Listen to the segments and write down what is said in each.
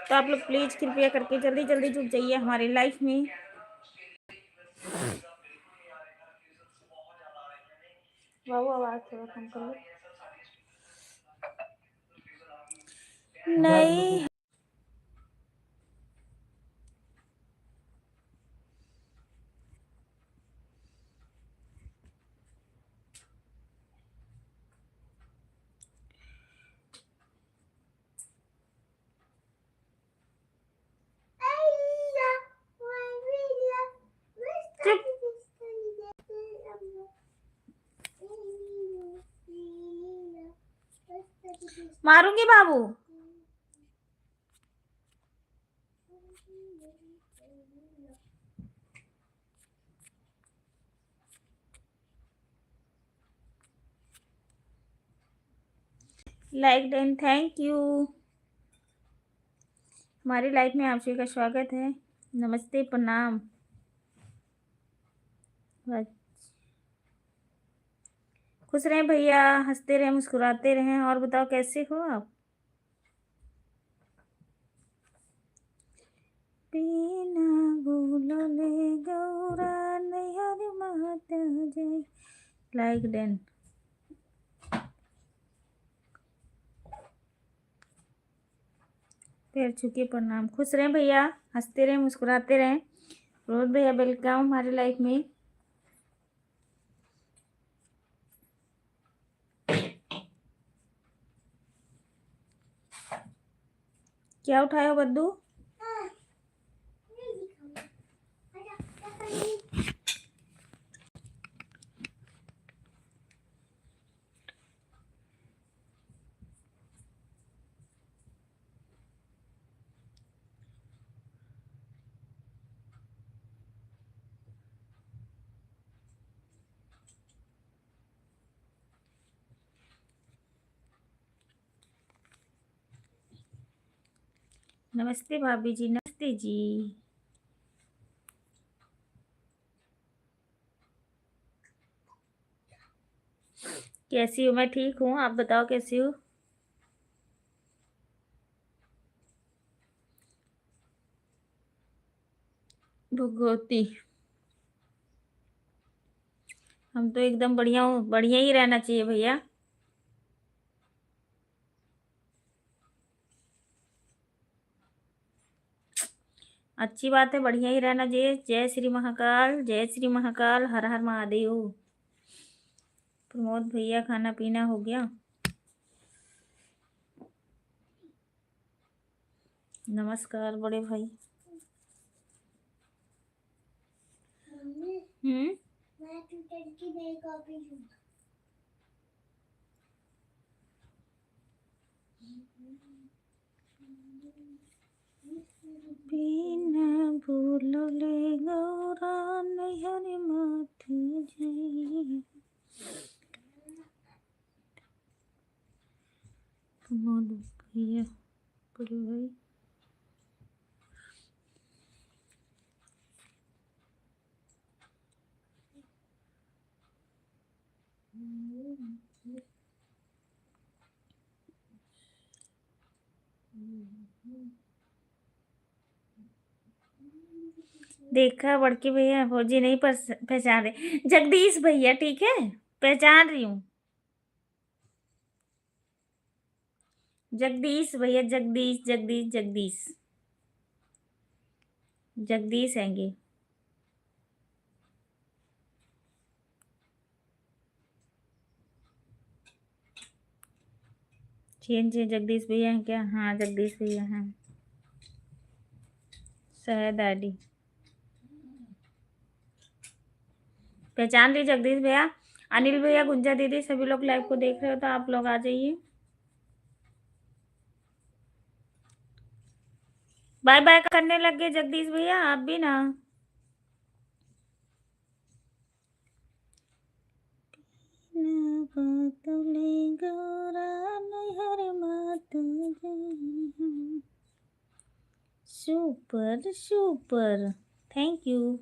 तो आप लोग प्लीज कृपया करके जल्दी जल्दी जुड़ जाइए हमारी लाइफ में। बाबू आवाज थोड़ा कम कर लो। नहीं मारूंगी बाबू। Like and thank you. हमारी लाइफ में आप सभी का स्वागत है। नमस्ते प्रणाम। खुश रहें भैया, हंसते रहें, मुस्कुराते रहें। और बताओ कैसे हो आप? बिना बोलले गौरा नैहर माता जय। Like done. पैर छूके प्रणाम। खुश रहें भैया, हंसते रहें, मुस्कुराते रहें। रोज भैया वेलकम हमारी लाइफ में। क्या उठाए हो बद्दू? नमस्ते भाभी जी, नमस्ते जी। कैसी हो? मैं ठीक हूँ, आप बताओ कैसी हो? भगवती, हम तो एकदम बढ़िया हूँ। बढ़िया ही रहना चाहिए भैया। अच्छी बात है, बढ़िया ही रहना चाहिए। जय श्री महाकाल, जय श्री महाकाल, हर हर महादेव। प्रमोद भैया, खाना पीना हो गया? नमस्कार बड़े भाई। मैं ट्विटर की नई कॉपी हूँ। बिना बोलले गौरा नैहर मात जय। प्रमोद भैया, बड़े भाई। देखा बड़के भैया, फौजी नहीं पहचान रहे। जगदीश भैया ठीक है, पहचान रही हूँ। जगदीश भैया, जगदीश जगदीश जगदीश जगदीश हैंगे। चेंज जगदीश भैया हैं क्या? हाँ जगदीश भैया हैं। शहद आदि पहचान ली जगदीश भैया। अनिल भैया, गुंजा दीदी, सभी लोग लाइव को देख रहे हो तो आप लोग आ जाइए। बाय बाय करने लग गए जगदीश भैया, आप भी ना। Super super, thank you.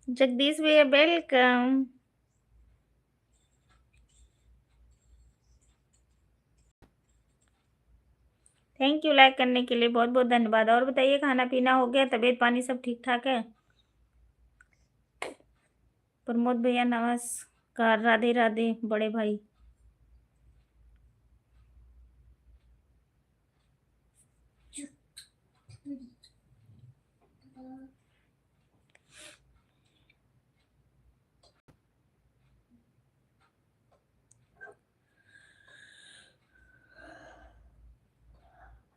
Jagdish भैया वेलकम। थैंक यू लाइक करने के लिए, बहुत बहुत धन्यवाद। और बताइए, खाना पीना हो गया, तबीयत पानी सब ठीक ठाक है? प्रमोद भैया नमस्कार, राधे राधे बड़े भाई।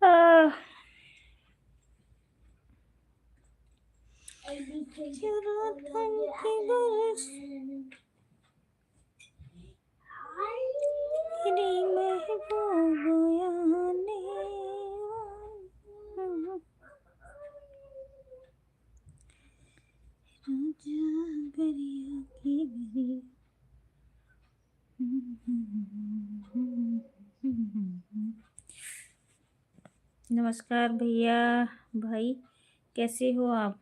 आह, चुरातन की बरस मेरी महबूब याने राजा गरिया की मेरी। नमस्कार भैया भाई, कैसे हो आप?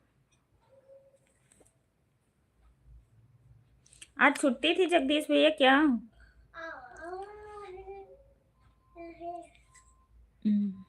आज छुट्टी थी जगदीश भैया क्या? हम्म,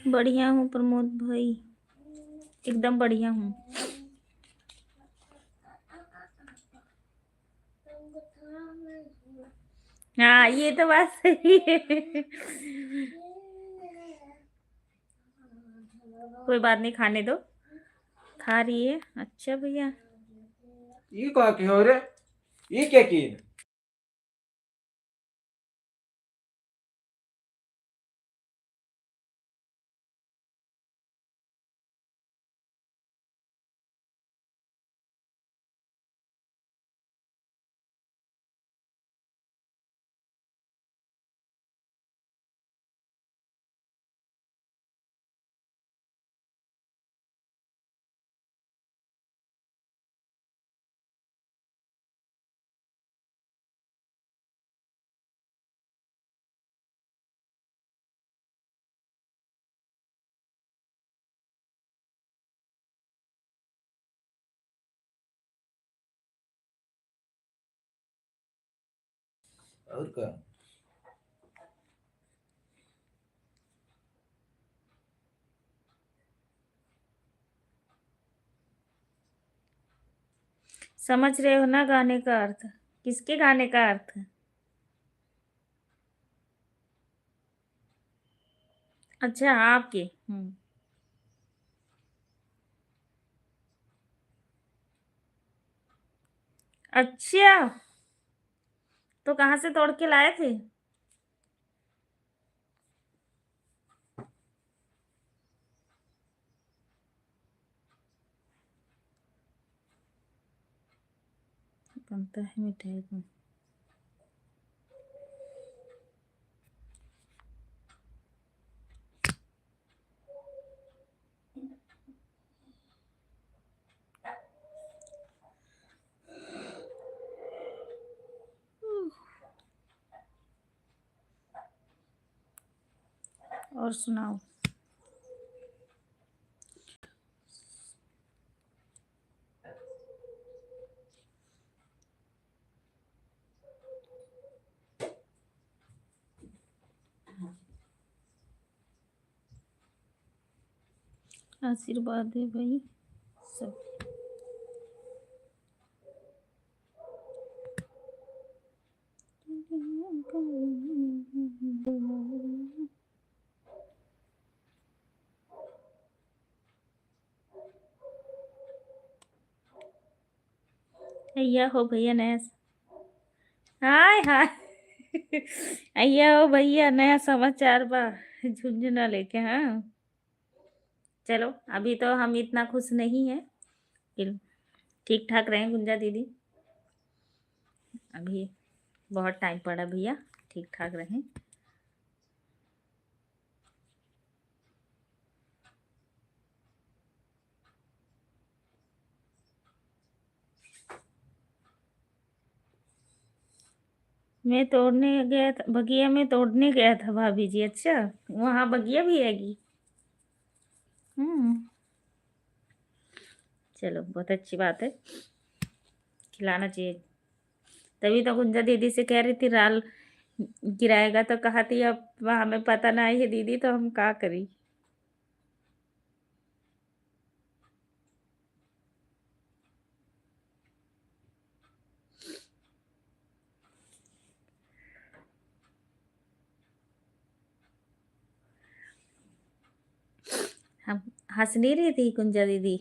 बढ़िया हूँ प्रमोद भाई, एकदम बढ़िया हूँ। हाँ, ये तो बात सही है। कोई बात नहीं, खाने दो। खा रही है, अच्छा भैया। ये कहा की हो रे, ये क्या की? और क्या? समझ रहे हो ना गाने का अर्थ? किसके गाने का अर्थ? अच्छा आपके। अच्छा, तो कहाँ से तोड़ के लाए थे? बनता है मिठाई को। और सुनाओ। आशीर्वाद है भाई सब। भैया हो भैया नया। हाय हाय। भैया हो भैया नया समाचार बा। झुंझुना लेके। हाँ चलो, अभी तो हम इतना खुश नहीं है। ठीक ठाक रहे गुंजा दीदी। अभी बहुत टाइम पड़ा भैया, ठीक ठाक रहें। मैं तोड़ने गया था, बगिया में तोड़ने गया था भाभी जी। अच्छा, वहाँ बगिया भी हैगी। हम्म। चलो बहुत अच्छी बात है, खिलाना चाहिए। तभी तो गुंजा दीदी से कह रही थी राल गिराएगा, तो कहा थी अब हमें पता ना है दीदी, तो हम क्या करी। हम हंस नहीं रही थी गुंजा दीदी।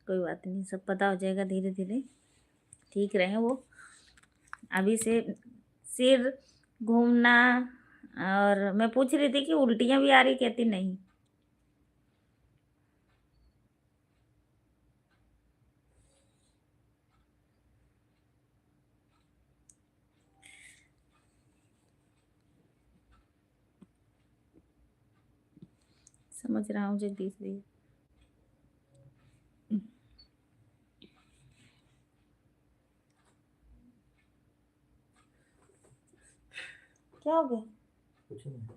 कोई बात नहीं, सब पता हो जाएगा धीरे धीरे। ठीक रहे वो। अभी से सिर घूमना। और मैं पूछ रही थी कि उल्टियां भी आ रही, कहती नहीं। समझ रहा हूँ जगदीश भैया। क्या हो गया? कुछ नहीं।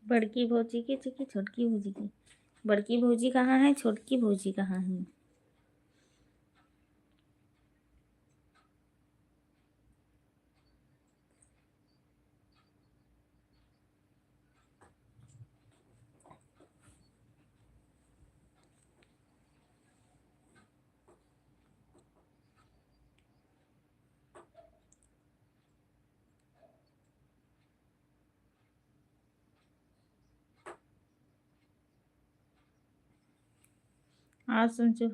बड़की भौजी की चिकी, छोटकी भौजी की। बड़की भौजी कहाँ है, छोटकी भौजी कहाँ है? आप समझो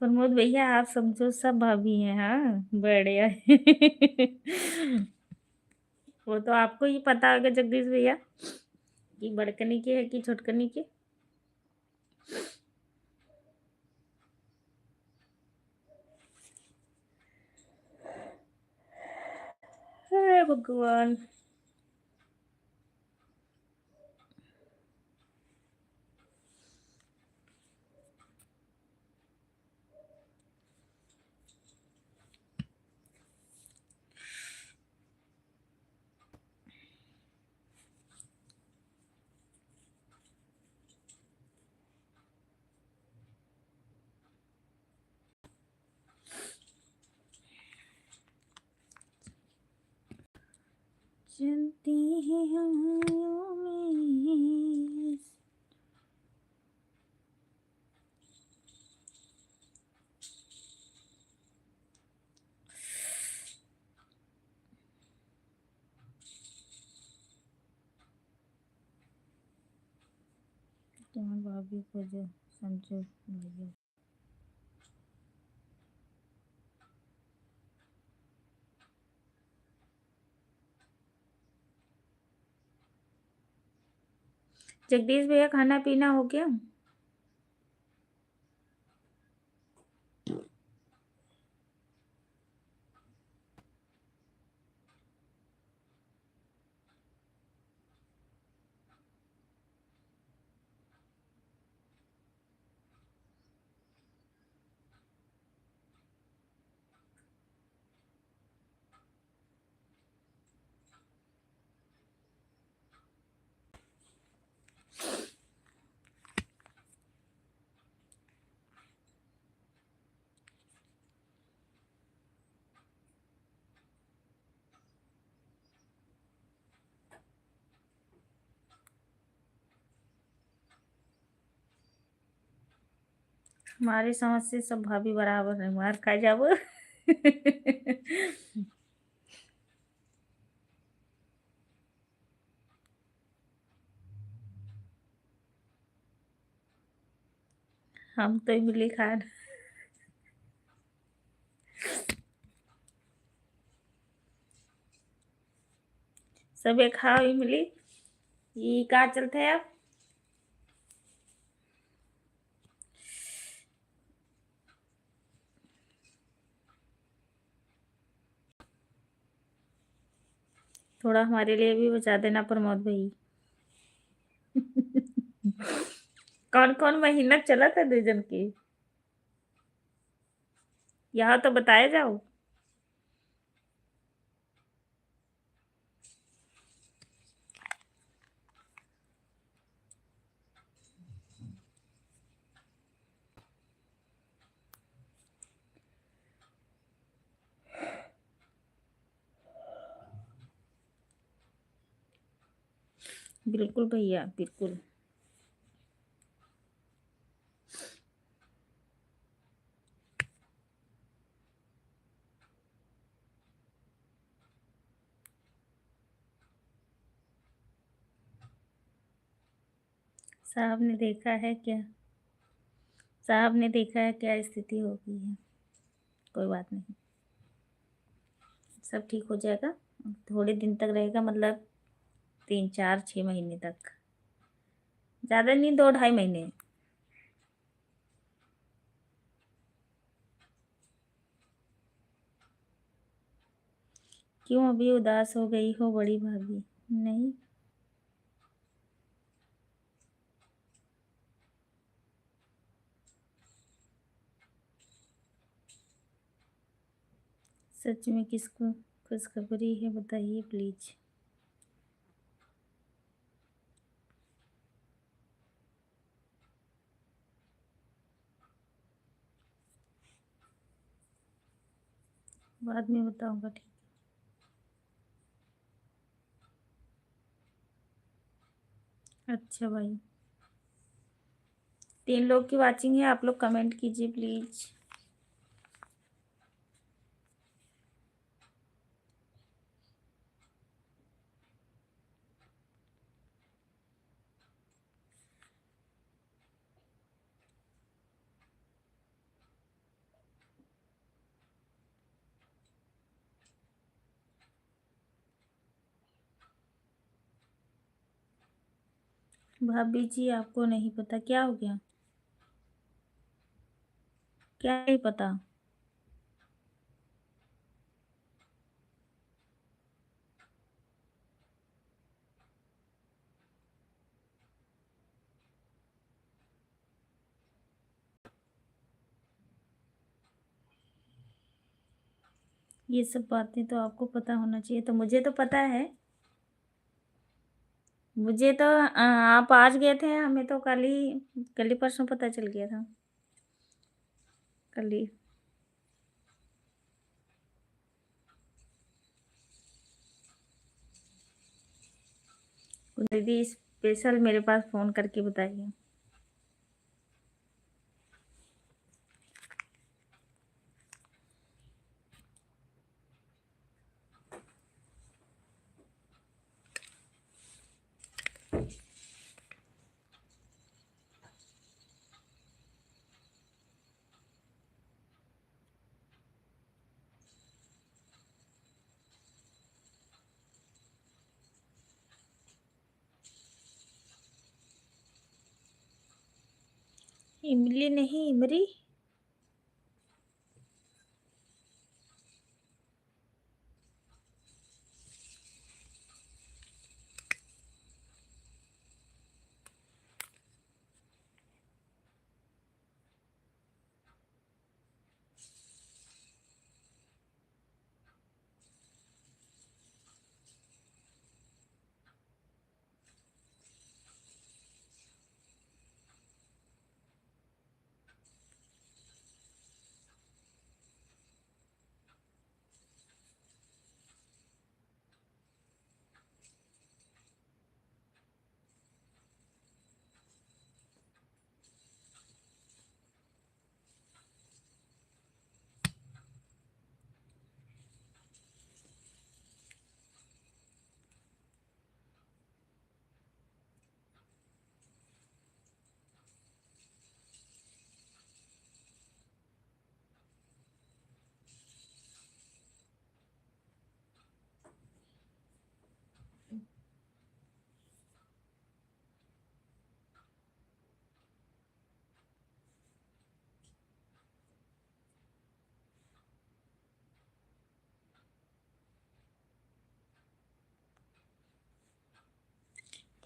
प्रमोद भैया, आप समझो सब भाभी हैं। हाँ बढ़िया। वो तो आपको ही पता होगा जगदीश भैया, कि बड़कनी की है कि छोटकनी की। हे भगवान। चलती है हवाओं में। तुम्हारे भाभी को जो समझो भैया। जगदीश भैया खाना पीना हो गया? हमारी समझ से सब भाभी बराबर है, मार खा जाओ। हम तो इमली खान सब एक खाओ इमली। ये कहाँ चलते हैं आप? थोड़ा हमारे लिए भी बचा देना प्रमोद भाई। कौन कौन मेहनत चला था दूजन की, यहाँ तो बताए जाओ। बिल्कुल भैया बिल्कुल। साहब ने देखा है क्या? साहब ने देखा है क्या स्थिति हो गई है। कोई बात नहीं, सब ठीक हो जाएगा। थोड़े दिन तक रहेगा, मतलब 3 4 6 महीने तक, ज़्यादा नहीं, 2 2.5 महीने। क्यों अभी उदास हो गई हो बड़ी भाभी? नहीं, सच में किसको खुशखबरी है बताइए प्लीज। बाद में बताऊंगा, ठीक। अच्छा भाई, 3 लोग की वाचिंग है, आप लोग कमेंट कीजिए प्लीज। भाभी जी आपको नहीं पता क्या हो गया? क्या नहीं पता? ये सब बातें तो आपको पता होना चाहिए, तो मुझे तो पता है। मुझे तो आप आज गए थे, हमें तो कल ही परसों पता चल गया था। कल ही। दीदी स्पेशल मेरे पास फ़ोन करके बताइए। इमली नहीं, इमरी।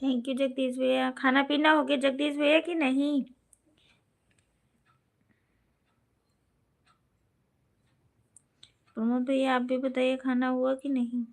थैंक यू जगदीश भैया। खाना पीना हो गया जगदीश भैया कि नहीं? प्रमोद भैया आप भी बताइए, खाना हुआ कि नहीं?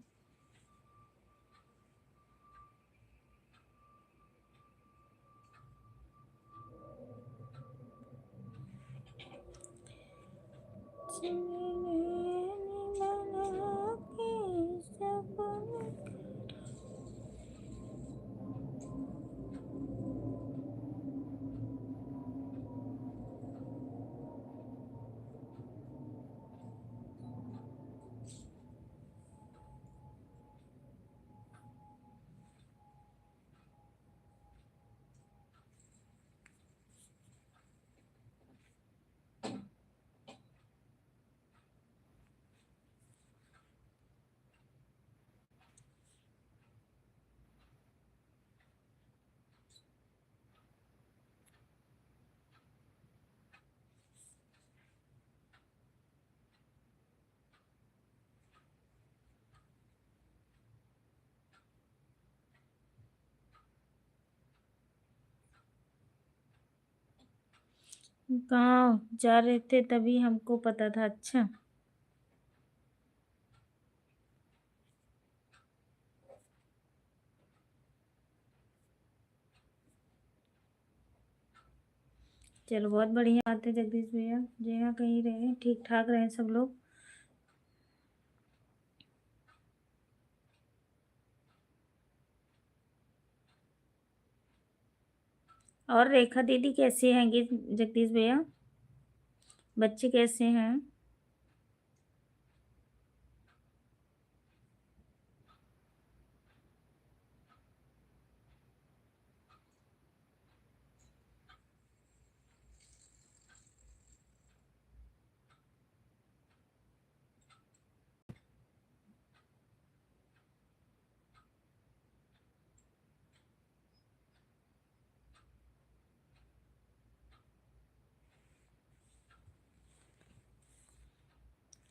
गाँव जा रहे थे तभी हमको पता था। अच्छा, चलो बहुत बढ़िया बात है जगदीश भैया। जहाँ कहीं रहे ठीक ठाक रहे सब लोग। और रेखा दीदी कैसी हैंगी जगदीश भैया? बच्चे कैसे हैं?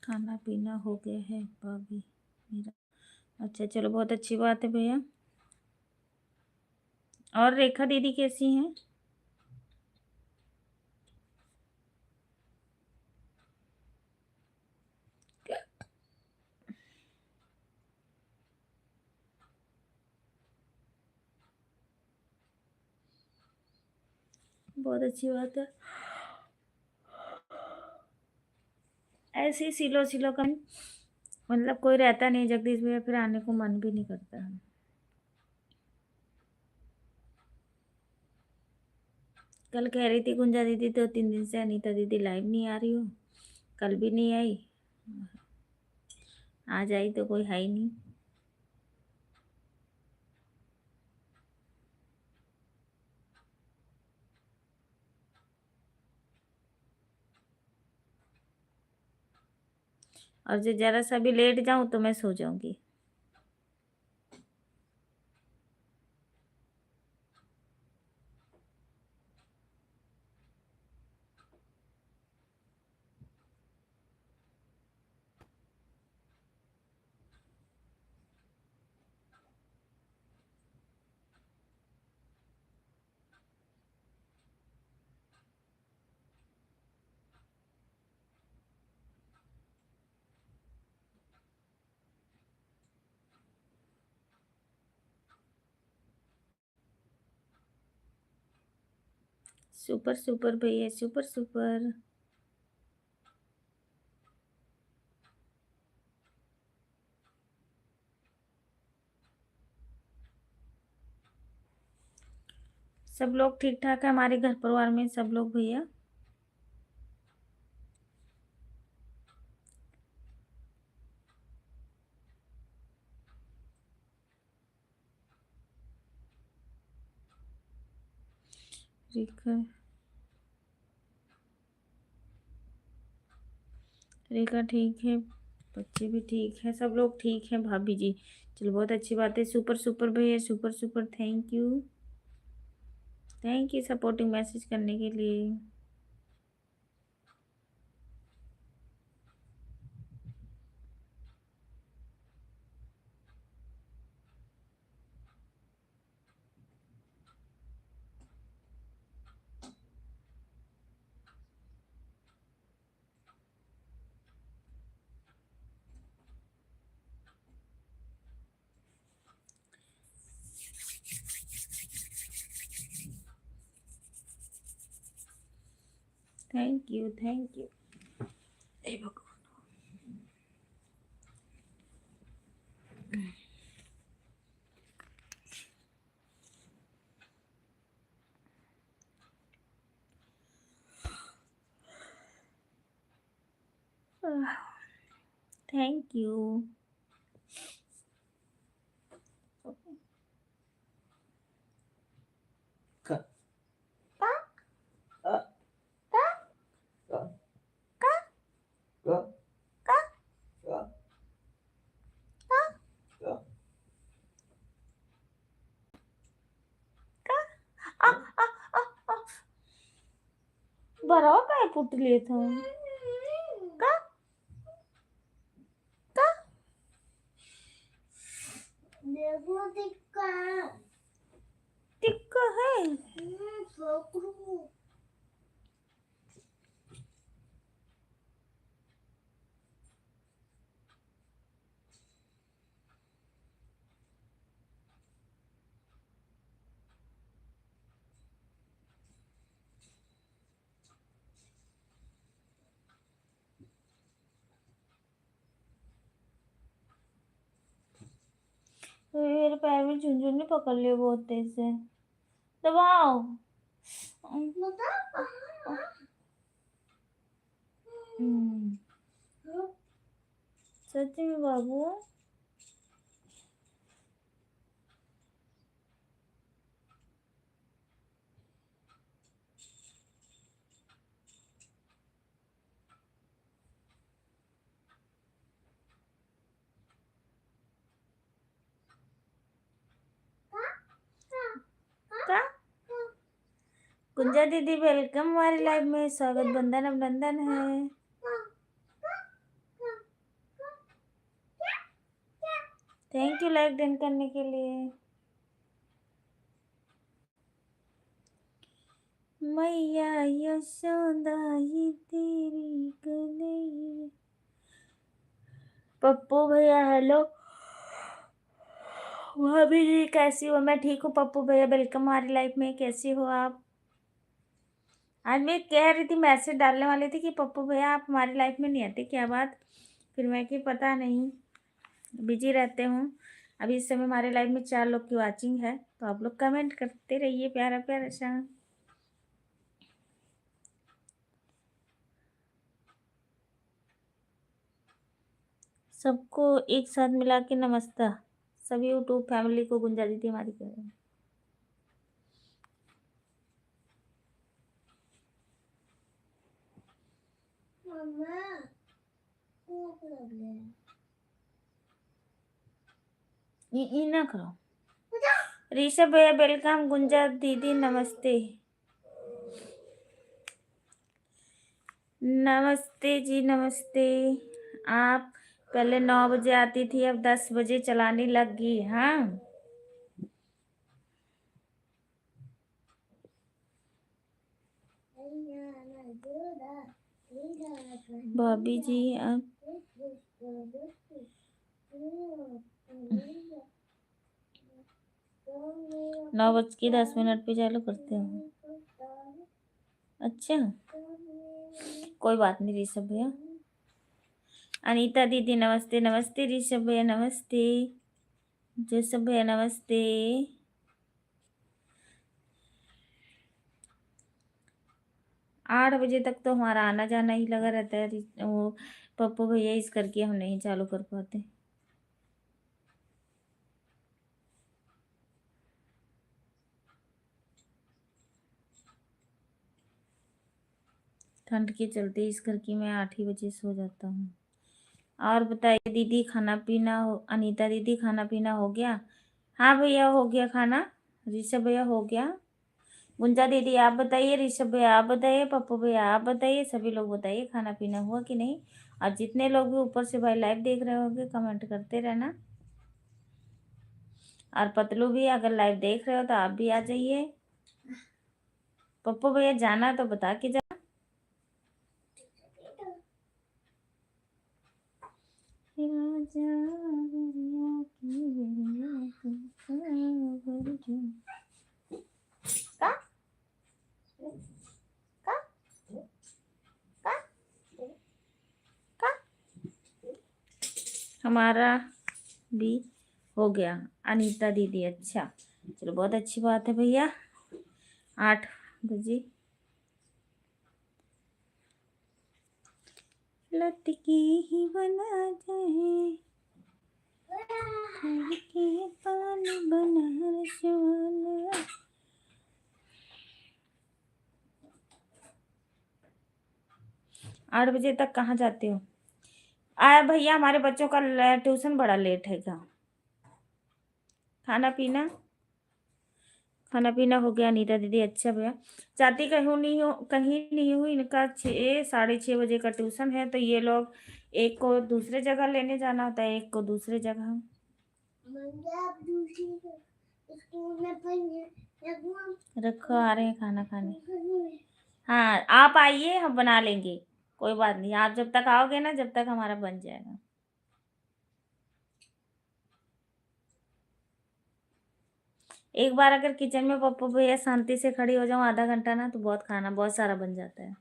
खाना पीना हो गया है भाभी मेरा। अच्छा चलो बहुत अच्छी बात है भैया। और रेखा दीदी कैसी हैं? बहुत अच्छी बात है। ऐसे ही सिलो सिलो का मतलब कोई रहता नहीं जगदीश भैया, फिर आने को मन भी नहीं करता है। कल कह रही थी गुंजा दीदी 2-3 दिन से अनीता दीदी लाइव नहीं आ रही हो, कल भी नहीं आई, आज आई तो कोई है ही नहीं। और जो जरा सा भी लेट जाऊं तो मैं सो जाऊंगी। सुपर सुपर भैया, सुपर सुपर। सब लोग ठीक ठाक है हमारे घर परिवार में, सब लोग भैया। रेखा, रेखा ठीक है, बच्चे भी ठीक है, सब लोग ठीक हैं भाभी जी। चलो बहुत अच्छी बात है। सुपर सुपर भैया, super super. Thank you, thank you supporting message करने के लिए। Thank you, thank you. हे भगवान। Thank you. क- अ- क- क- क- क- बराबर काय फुटली था का का देखो टिक्का टिक्का है। पकड़ू मेरे पैर में झुनझुन ने पकड़ लिया बहुत तेज से। दबाओ। बता हम्म, सच में बाबू। का गुंजा दीदी वेलकम हमारी लाइफ में, स्वागत, बंधन अभिनंदन है। थैंक यू लाइक डन करने के लिए। मैया यशोदा ये तेरी कन्हैया। पप्पू भैया हेलो। भाभी जी कैसी हो? मैं ठीक हूँ पप्पू भैया, वेलकम हमारी लाइफ में, कैसी हो आप? आज मैं कह रही थी, मैसेज डालने वाली थी कि पप्पू भैया आप हमारी लाइफ में नहीं आते, क्या बात? फिर मैं कि पता नहीं, बिजी रहते हूँ। अभी इस समय हमारे लाइफ में 4 लोग की वॉचिंग है, तो आप लोग कमेंट करते रहिए प्यारा प्यारा सा। सबको एक साथ मिला के नमस्ता। सभी यूट्यूब फैमिली को गुंजा दीदी हमारी कह रहे हैं। मम्मा भूख लग रही है। ये ना करो। ऋषभ भैया वेलकम, गुंजा दीदी नमस्ते। नमस्ते जी नमस्ते। आप पहले 9 बजे आती थी, अब 10 बजे चलाने लग गई। हाँ भाभी जी आप 9:10 पे चालू करते हो। अच्छा कोई बात नहीं ऋषभ भैया। अनीता दीदी नमस्ते। नमस्ते ऋषभ भैया नमस्ते। जोसफ भैया नमस्ते। 8 बजे तक तो हमारा आना जाना ही लगा रहता है। वो पप्पू भैया इस करके हम नहीं चालू कर पाते। ठंड के चलते इस करके मैं 8 ही बजे सो जाता हूँ। और बताइए दीदी खाना पीना हो, अनीता दीदी खाना पीना हो गया? हाँ भैया हो गया खाना। ऋषभ भैया हो गया। गुंजा दीदी आप बताइए, ऋषभ भैया आप बताइए, पप्पू भैया आप बताइए, सभी लोग बताइए खाना पीना हुआ कि नहीं। और जितने लोग भी ऊपर से भाई लाइव देख रहे होंगे कमेंट करते रहना। और पतलू भी अगर लाइव देख रहे हो तो आप भी आ जाइए। पप्पू भैया जाना तो बता के जा। का? का? का? का? हमारा भी हो गया अनीता दीदी। अच्छा चलो बहुत अच्छी बात है भैया। 8 बजे लटकी ही बना जाए के पान बनारस वाला। 8 बजे तक कहाँ जाते हो? आया भैया हमारे बच्चों का ट्यूशन बड़ा लेट है क्या? खाना पीना खाना पीना हो गया अनीता दीदी। अच्छा भैया जाती कहीं नहीं हूँ। इनका 6-6:30 बजे का ट्यूशन है तो ये लोग एक को दूसरे जगह लेने जाना होता है, एक को दूसरे जगह। मम्मा आप दूसरी स्कूल में पढ़ने रखो आ रहे हैं खाना खाने। हाँ आप आइए हम बना लेंगे, कोई बात नहीं। आप जब तक आओगे ना जब तक हमारा बन जाएगा। एक बार अगर किचन में पप्पू भैया शांति से खड़ी हो जाऊं आधा घंटा ना तो बहुत खाना बहुत सारा बन जाता है।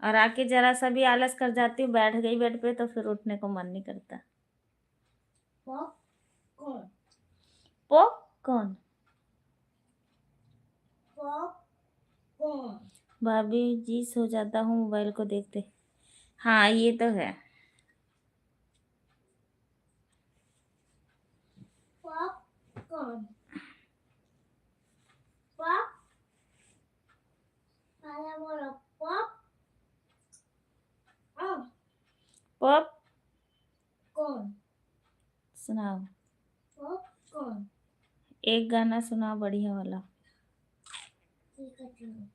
और आके जरा सा भी आलस कर जाती हूँ, बैठ गई बेड पे तो फिर उठने को मन नहीं करता। पॉपकॉर्न पॉपकॉर्न पॉपकॉर्न भाभी जी सो जाता हूँ मोबाइल को देखते। हाँ ये तो है। पॉपकॉर्न पॉप आया बोलो पॉप पॉपकॉर्न सुनाओ। पॉपकॉर्न एक गाना सुनाओ बढ़िया वाला। ठीक है चलो।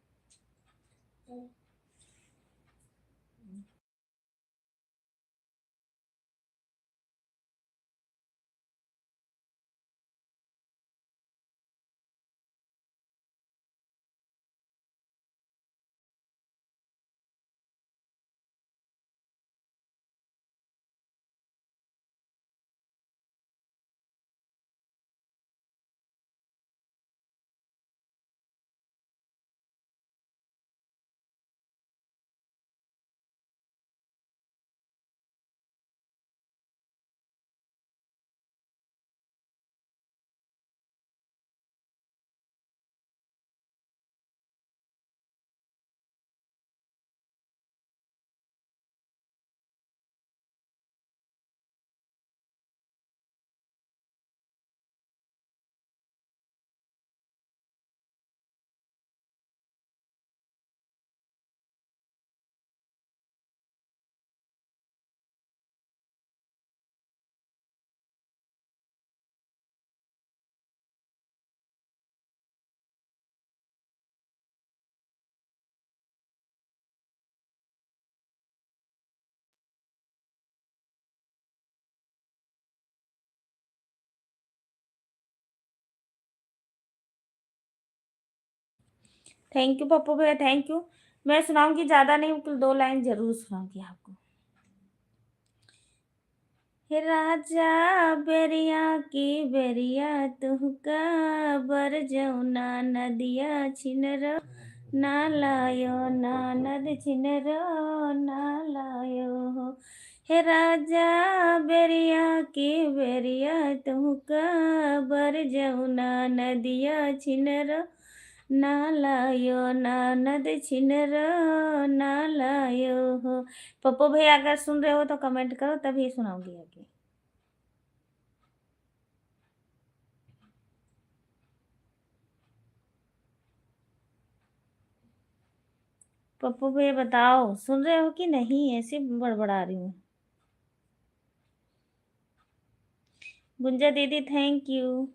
थैंक यू पप्पू भैया, थैंक यू। मैं सुनाऊंगी, ज़्यादा नहीं, 2 लाइन ज़रूर सुनाऊंगी आपको। हे राजा बेरिया की बेरिया तुहका बर जौना नदिया छिनर ना लायो नानद छिनर ना लायो हो। हे राजा बेरिया की बेरिया तुहका बर जौना नदिया छिनर ना लायो नानद छिनर ना लायो हो। पप्पू भैया अगर सुन रहे हो तो कमेंट करो, तभी सुनाऊंगी आगे। पप्पू भैया बताओ सुन रहे हो कि नहीं, ऐसे बड़बड़ा रही हूँ। गुंजा दीदी थैंक यू।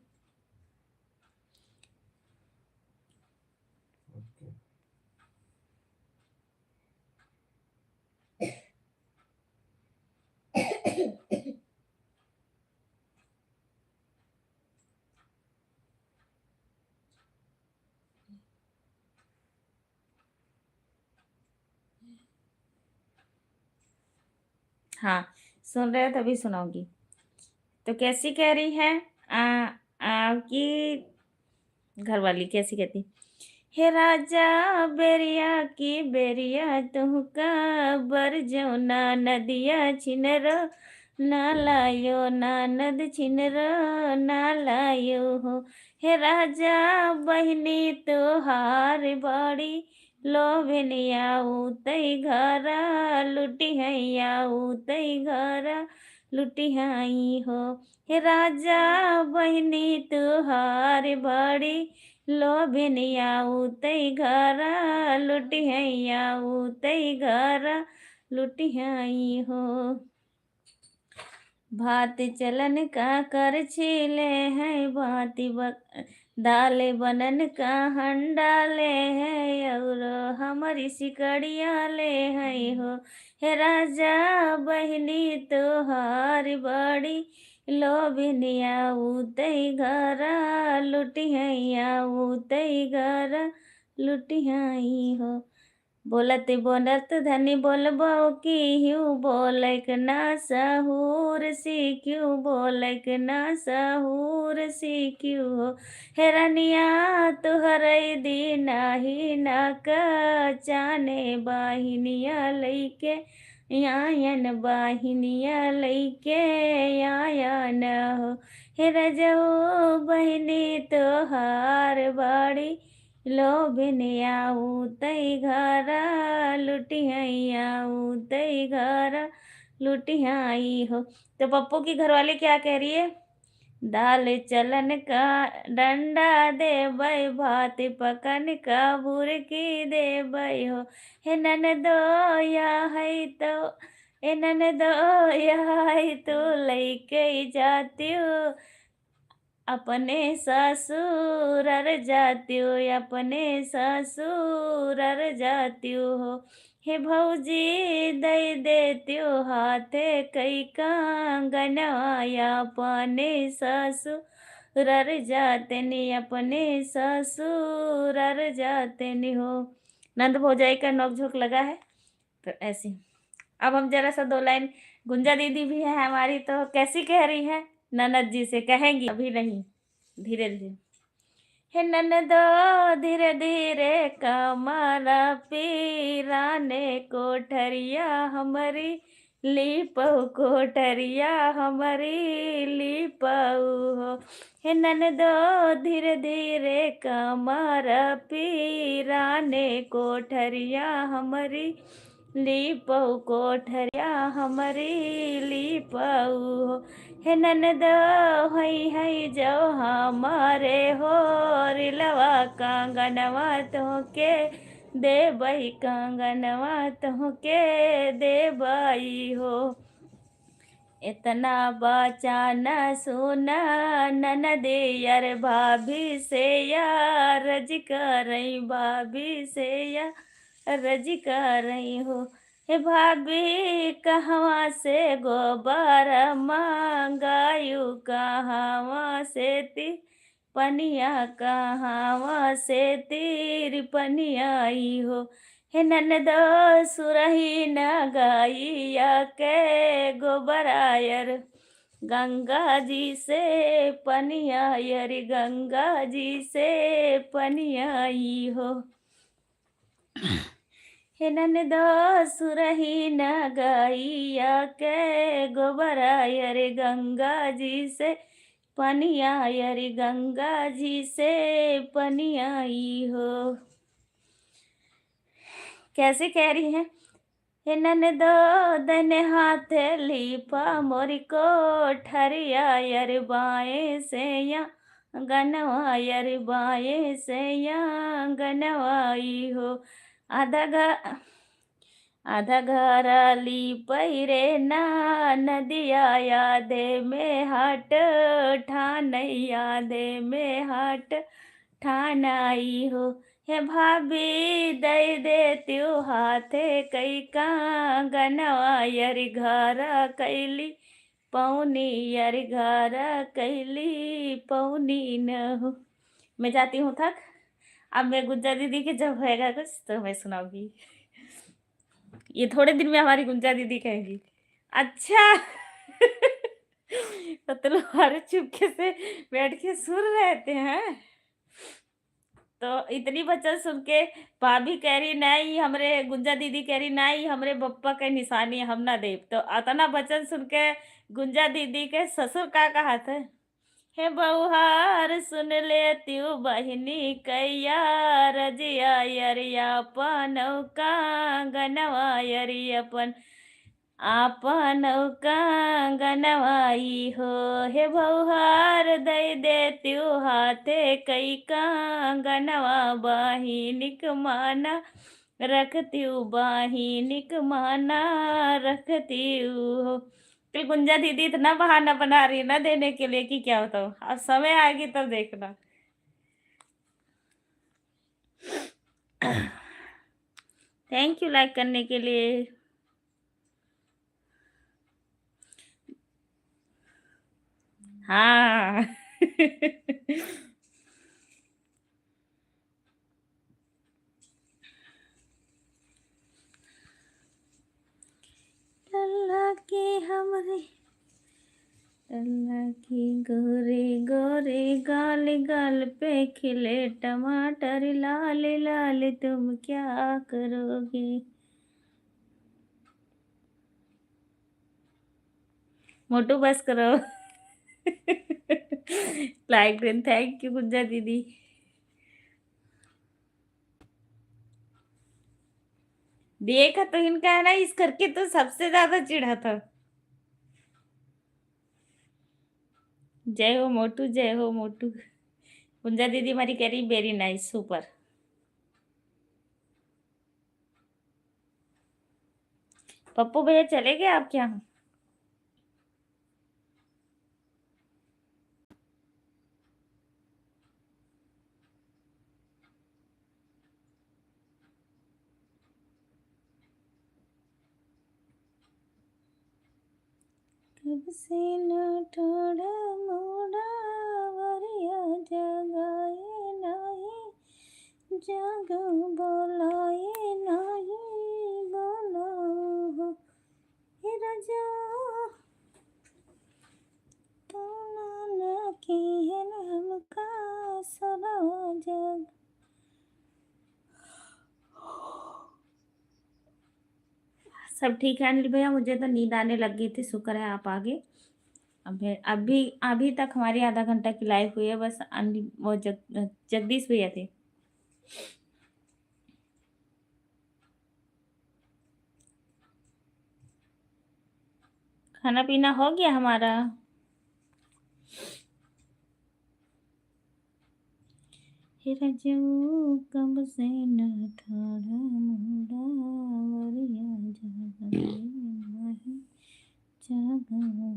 हाँ, सुन रहे हो तभी सुनाऊंगी। तो कैसी कह रही है आपकी घरवाली, कैसी कहती? हे राजा बेरिया की बेरिया तुहका बर जौना नदिया छिनर ना लायो नानद छिनर ना लायो हो। हे राजा बहिनी तोहार बाड़ी लोभनिया उतई घरा लुटी हैया उतई घरा लुटी हाई हो। हे राजा बहिनी तोहार बाड़ी लोभिनिया उतई घरा लुटी हैया उतई घरा लुटी हई हो। भात चलन का कर छीले हैं भांति दाल बनन का हंडाले है और हमारी सिकड़िया ले है हो। हे राजा बहिनी तोहार बड़ी लोभिनिया उतई घरा लुटी हैया उतई घरा लुटी हई हो। बोलत बोलत धनी बोलबो की हूँ बोलक ना सहूर सीख्यू बोलक ना सहूर सीख्यू हो। हेरनिया तुहर दी नाही ना चाने बाहिनिया लैके यायन बाहिनिया लैके यायन हो। हे रजऊ बहिनी तोहार बाड़ी लोभिनिया उतई घरा लुटी हैया उतई घरा लुटी हाई हो। तो पप्पू की घरवाली क्या कह रही है? दाल चलन का डंडा दे बई भात पकन का बुरकी दे बई हो। हे ननदो या है तो ए ननदो या है तो लैके जाती हो अपने ससुर जाती हो अपने ससुर जाती हो। हे भौजी दई देती हो हाथे कई कंगनवाया अपने ससुर जाते नी अपने ससुर जाते नी हो। नंद भौजाई का नोकझोंक लगा है तो ऐसी। अब हम जरा सा 2 लाइन, गुंजा दीदी भी है हमारी, तो कैसी कह रही है? ननद जी से कहेंगी, अभी नहीं, धीरे धीरे। हे ननदो धीरे धीरे कमरा पीराने कोठरिया हमारी लीपऊ कोठरिया हमारी लीपऊ हो। हे ननदो धीरे धीरे कमरा पीराने कोठरिया हमारी लीपऊ कोठरिया हमारी लीपऊ हो। हे ननदो हई हई जो हमारे हो रिलवा कांगनवा तोहके दे बही कांगनवा तोहके दे बई हो। इतना बचा न सुना ननदे यार भाभी से यार रज करई भाभी से यार रज करई हो। हे भाभी कहवा से गोबर मंगायू कहवा से पनिया कहाँ से तेरी पनिया आई हो। हे ननदो सुरही न गाइया के गोबर आयर, गंगा जी से पनिया आयर, गंगा जी से पनिया आई हो। हे ननदो सुरही न गाइया के गोबर आयर, गंगा जी से पनिया आयर, गंगा जी से पनिया आई हो। कैसे कह रही हैं? हे ननदो दने हाथ लीपा मोरी को ठरिया यर, बाएं से या गनवा यर, बाएं से या गनवाई हो। आधा घराली पैरे ना नदिया, यादे में हाट ठान, यादे में हाट ठान आई हो। हे भाभी दई देत्यो हाथे कई का गनवा यर, घरा कैली पौनी यर, घरा कैली पौनी न हो। मैं जाती हूँ थक। अब मैं गुज्जा दीदी के जब होएगा कुछ तो मैं सुनाऊंगी। ये थोड़े दिन में हमारी गुंजा दीदी कहेगी अच्छा। तो तुम हमारे चुपके से बैठ के सुन रहे थे हैं। तो इतनी वचन सुन के भाभी कह रही नहीं, हमरे गुंजा दीदी कह रही नहीं, हमरे बप्पा के निशानी हम ना दे। तो अतना वचन सुन के गुंजा दीदी के ससुर का कहा था, हे बहुहार सुन ले त्यू बहिनी कैया रजिया यरिया पनौ का गनवा यरियपन आपन का गनवाई हो। हे बहुहार दई दे त्यू हाथे कई का गनवा, बाहिनिक माना रखत्यू, बाहिनिक माना रखत्यू हो। फिर गुंजा दीदी इतना बहाना बना रही है ना देने के लिए कि क्या बताओ। अब समय आएगी तब देखना। थैंक यू लाइक करने के लिए। हाँ। लल्ला के हमरे लल्ला की गोरे गोरे गाल, गाल पे खिले टमाटर लाल लाल, तुम क्या करोगे। मोटू बस करो। Like then thank you Gunja दीदी। देखा तो इनका है ना, इस करके तो सबसे ज्यादा चिढ़ा था। जय हो मोटू, जय हो मोटू। गुंजा दीदी हमारी कह रही वेरी नाइस सुपर। पप्पू भैया चले गए आपके यहाँ? कब से न ठोड़ा मोड़ा वरिया, जगाए नाही जाग, बोलाए नाही बोला हो। हे राजा तू ना की है हमका सरा जग। सब ठीक है अनिल भैया, मुझे तो नींद आने लग गई थी, शुक्र है आप आ गए। अभी अभी तक हमारी आधा घंटा की लाइव हुई है, बस वो जगदीश भैया थे। खाना पीना हो गया हमारा। हे रजू कब से न ठाड़ा मोड़ा वरिया, जगाए नाही जागा।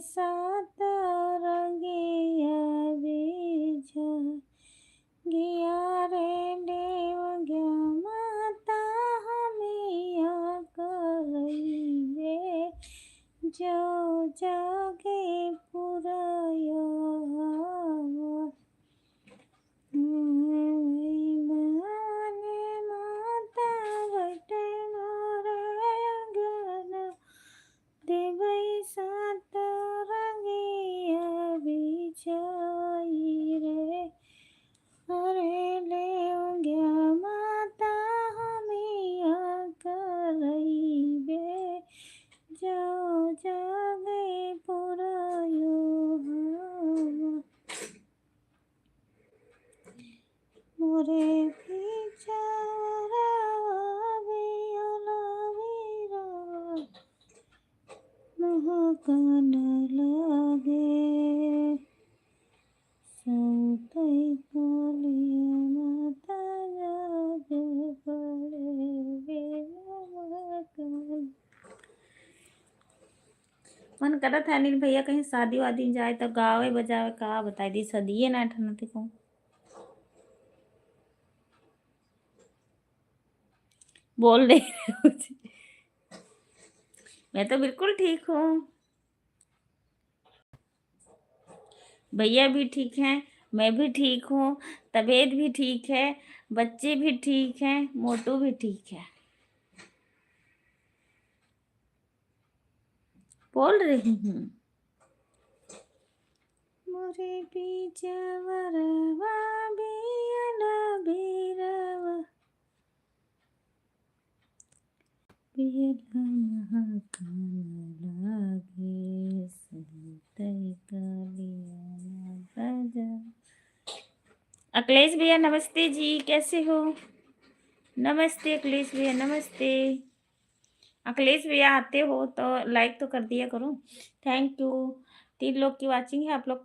सात रंगिया बीजा गिया रे देव गया माता हमिया करइबे जो जागे पुरया माने माता बटे मोरे अंगन देवै सात रंगिया बिछाई रे अरे ले गया माता हमिया करइबे जो जागे पुरयो मोरे पिछारा बियला वीरा महकन लागे सौतै कालिया माता जागे पड़े महकन मन करत है अनिल भैया कहीं शादी वादी में जाए तो गावे बजावे का बताई दी सदिए ना ठनते को बोल रही है मुझे। मैं तो बिल्कुल ठीक हूँ भैया भी ठीक हैं मैं भी ठीक हूँ तबीयत भी ठीक है बच्चे भी ठीक हैं मोटू भी ठीक है बोल रही हूँ मोरे पीछवरवा बियला बीरवा बियला महकन लागे सौतै कालिया माता जा अखिलेश भैया नमस्ते जी कैसे हो नमस्ते अखिलेश भैया नमस्ते अखिलेश भैया आते हो तो लाइक तो कर दिया करो थैंक यू 3 लोग की वाचिंग है आप लोग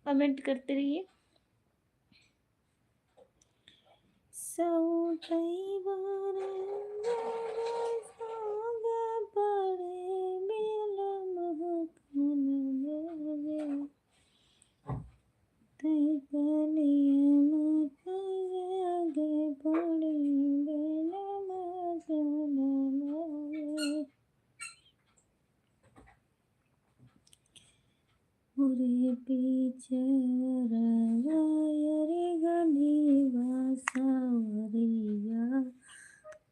कमेंट करते रहिए सौतै पड़े बेला महकन लागे तै कालिया माता जागे पड़े बेला महकन लागे मोरे पीछवरवा रे गनी बासावरिया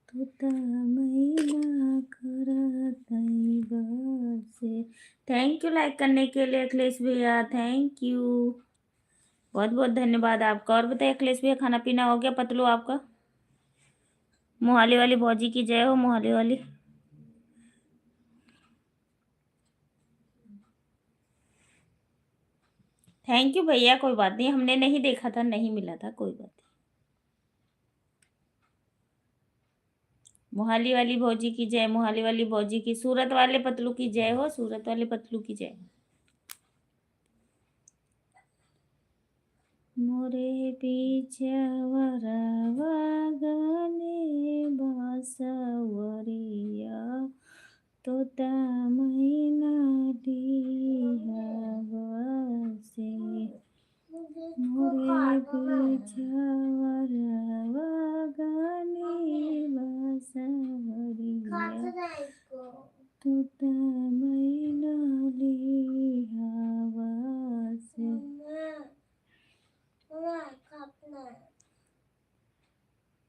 तोता मैना करतई बासे थैंक यू लाइक करने के लिए अखिलेश भैया थैंक यू बहुत बहुत धन्यवाद आपका और बताइए अखिलेश भैया खाना पीना हो गया पतलू आपका मोहाली वाली भौजी की जय हो मोहाली वाली थैंक यू भैया कोई बात नहीं हमने नहीं देखा था नहीं मिला था कोई बात नहीं मोहाली वाली भौजी की जय मोहाली वाली भौजी की सूरत वाले पतलू की जय हो सूरत वाले पतलू की जय मोरे पीछवरवा गने बासवरिया तोता मैना डिहबसे मोरे पीछवरवा गने बासवरिया तोता मैना डिहबसे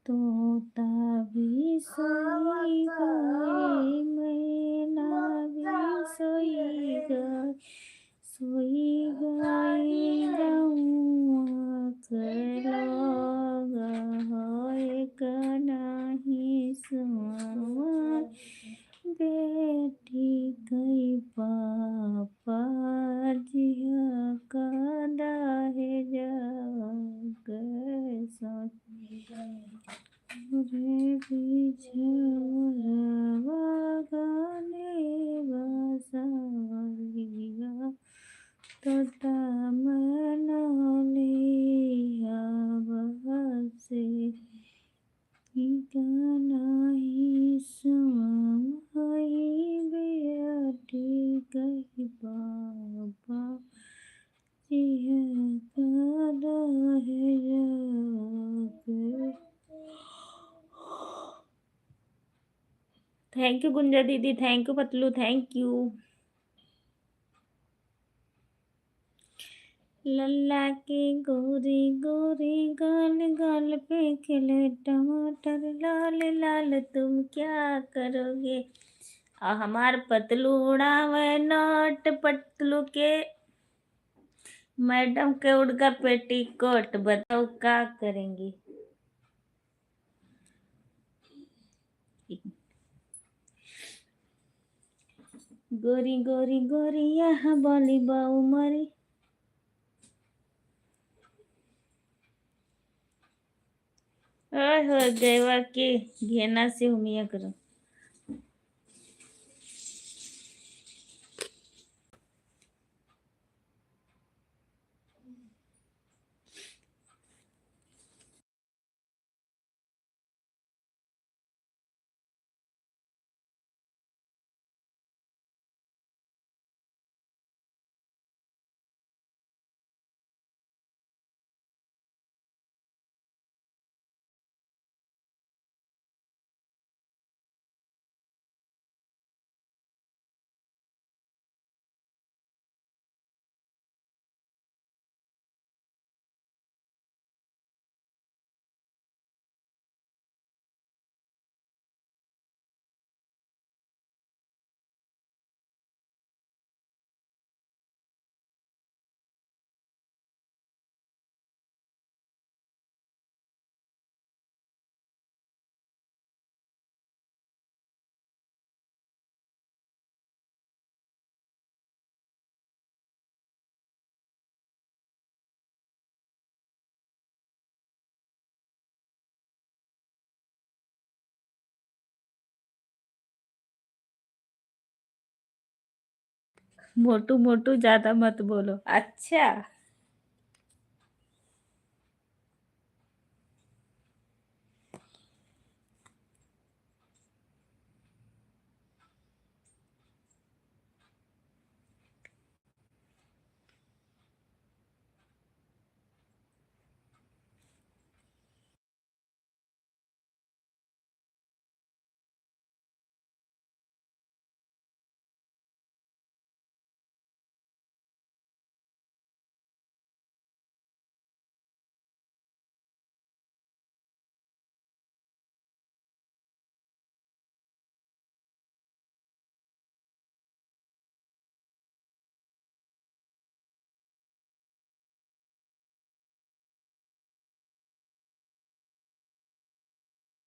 तोता भी सोई गए मैना भी सोई गए गौआ के लोग होए कनाही सुआ बेटी कई पापा जिया कदा है जग रे पीछवरवा गने बासवरिया तोता मैना लिहबसे कनाही सुआ बेटी है बाबा जी है काला है जाकर। थैंक यू गुंजा दीदी, thank you Patlu, thank you. लल्ला के गोरी गोरी गाल गाल पे खिले टमाटर लाल लाल, तुम क्या करोगे। हमार पतलू उड़ावे नोट पतलू के, मैडम के उड़कर पेटीकोट, बताओ क्या करेंगी। गोरी गोरी गोरी यहाँ बोली बाऊ मरी। हो गए के घेना से हुमिया करो। मोटू मोटू ज्यादा मत बोलो। अच्छा,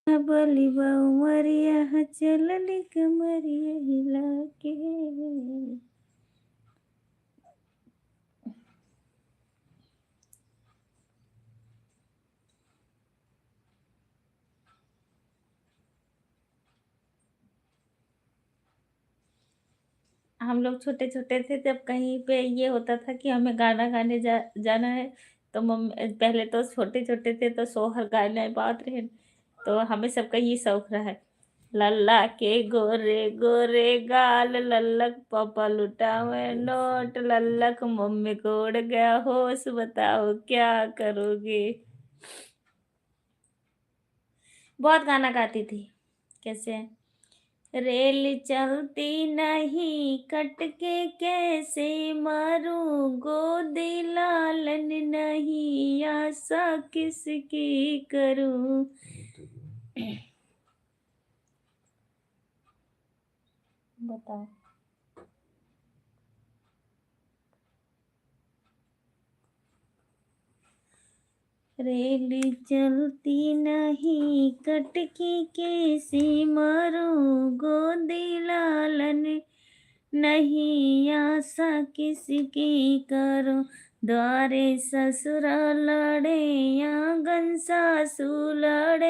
बोली बाऊ मरिया चलली कमरिया हिला के। हम लोग छोटे छोटे थे जब कहीं पे ये होता था कि हमें गाना गाने जाना है, तो मम्मी पहले तो छोटे छोटे थे तो सोहर गाने बात रहे, तो हमें सबका ये शौक रहा है। लल्ला के गोरे गोरे गाल लल्लक पापा लुटावे नोट, लल्लक मम्मी को उड़ गया होश, बताओ क्या करोगे। बहुत गाना गाती थी। कैसे, रेल चलती नहीं कटके कैसे मारूं, गोदी लालन नहीं आशा किसकी करूं। बताओ। रेल चलती नहीं कटकी कैसे मारूं, गोदी लालन नहीं आशा किसकी करो, द्वारे ससुर लड़े आंगन सासू लड़े।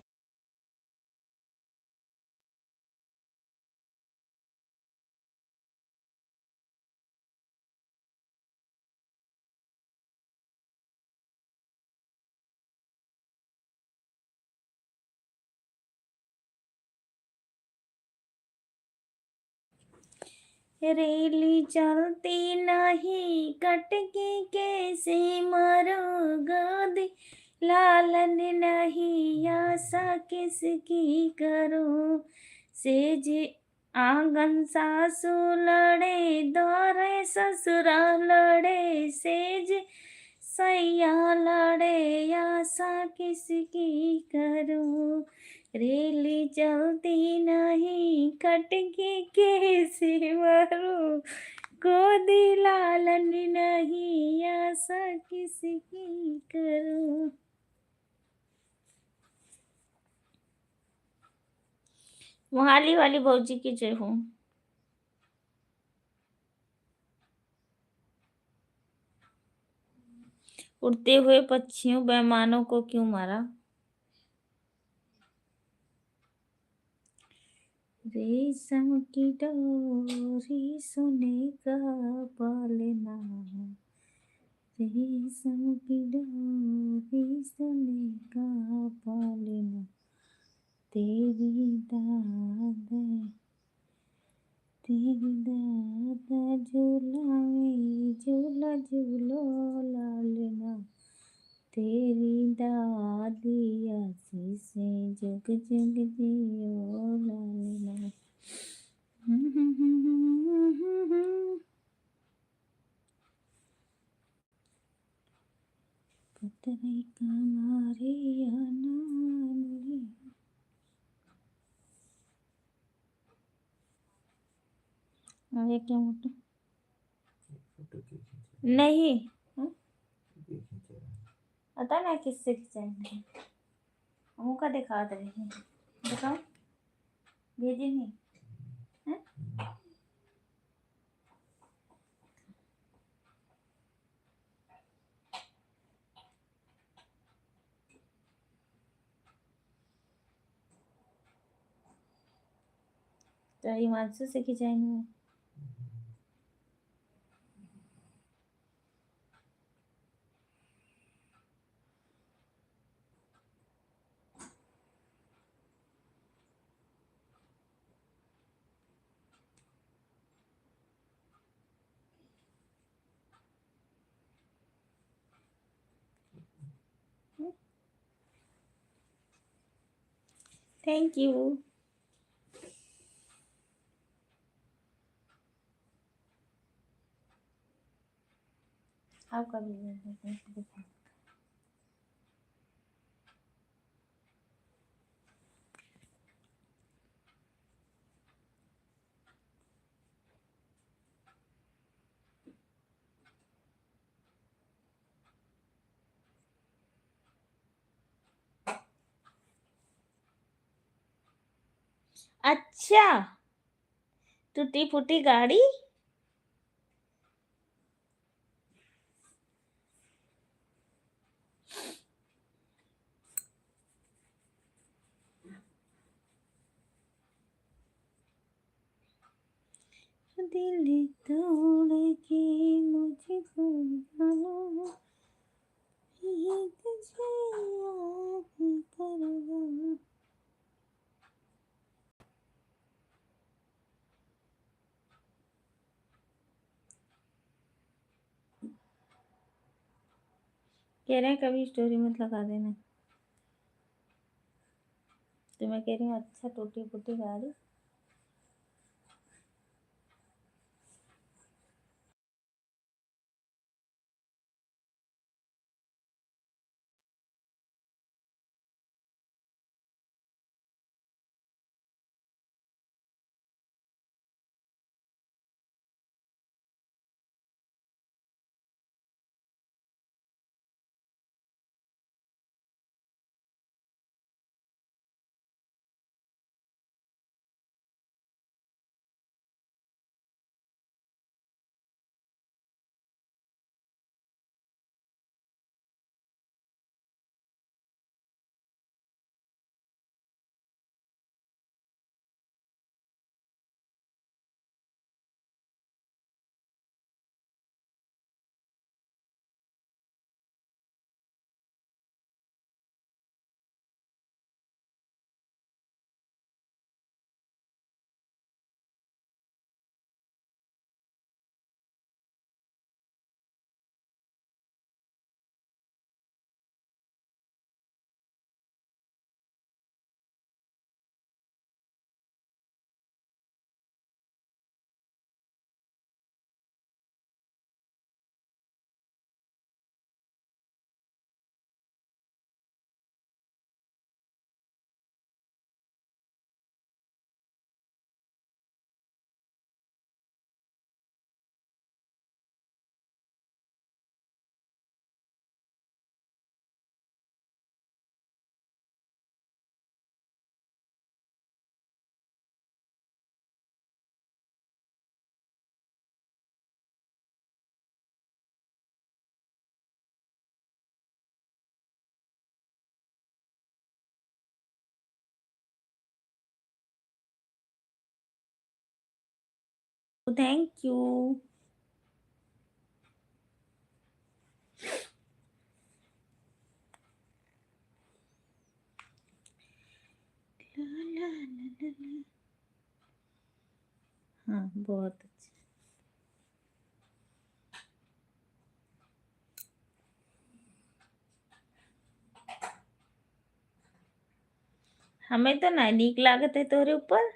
रेली चलती नहीं कटकी कैसे मरो गोदी लालन नहीं आशा किसकी करो सेज आंगन सासू लड़े दौरे ससुरा लड़े सेज सैया लड़े आशा किसकी करूं रेली चलती नहीं खटकी कैसे मरूं गोदी लालन नहीं आशा किसकी करूं। मोहाली वाली भौजी की जय हो। उड़ते हुए पक्षियों बेईमानों को क्यों मारा। रेशम की डोरी सोने का पालना रेशम की डोरी सोने का पालना तेरी दादा झूलावे झूला झूलो लालना तेरी दादी आशीषें जुग जुग जियो लालना। पतरे कमारे अनानुरी ये क्या मोटा फोटो क्यों खींच रहे नहीं हाँ? क्यों खींच रहे हैं? पता ना किससे खिंचाएंगे मुँह का दिखा दे रही दिखाओ भेजी नहीं हाँ? तो हिमांशु से खिंचाएंगे थैंक यू। आपका भी दिखा अच्छा टूटी फूटी गाड़ी दिल तोड़ के मुझको भुलाना ये तुझे याद करूँगा। कह रहे हैं कभी स्टोरी मत लगा देना तो मैं कह रही हूँ अच्छा टूटी फूटी गाड़ी थैंक यू। ला, ला, ला, ला, ला। हाँ, बहुत अच्छा। हमें तो ना नीक लागत है तोरे ऊपर।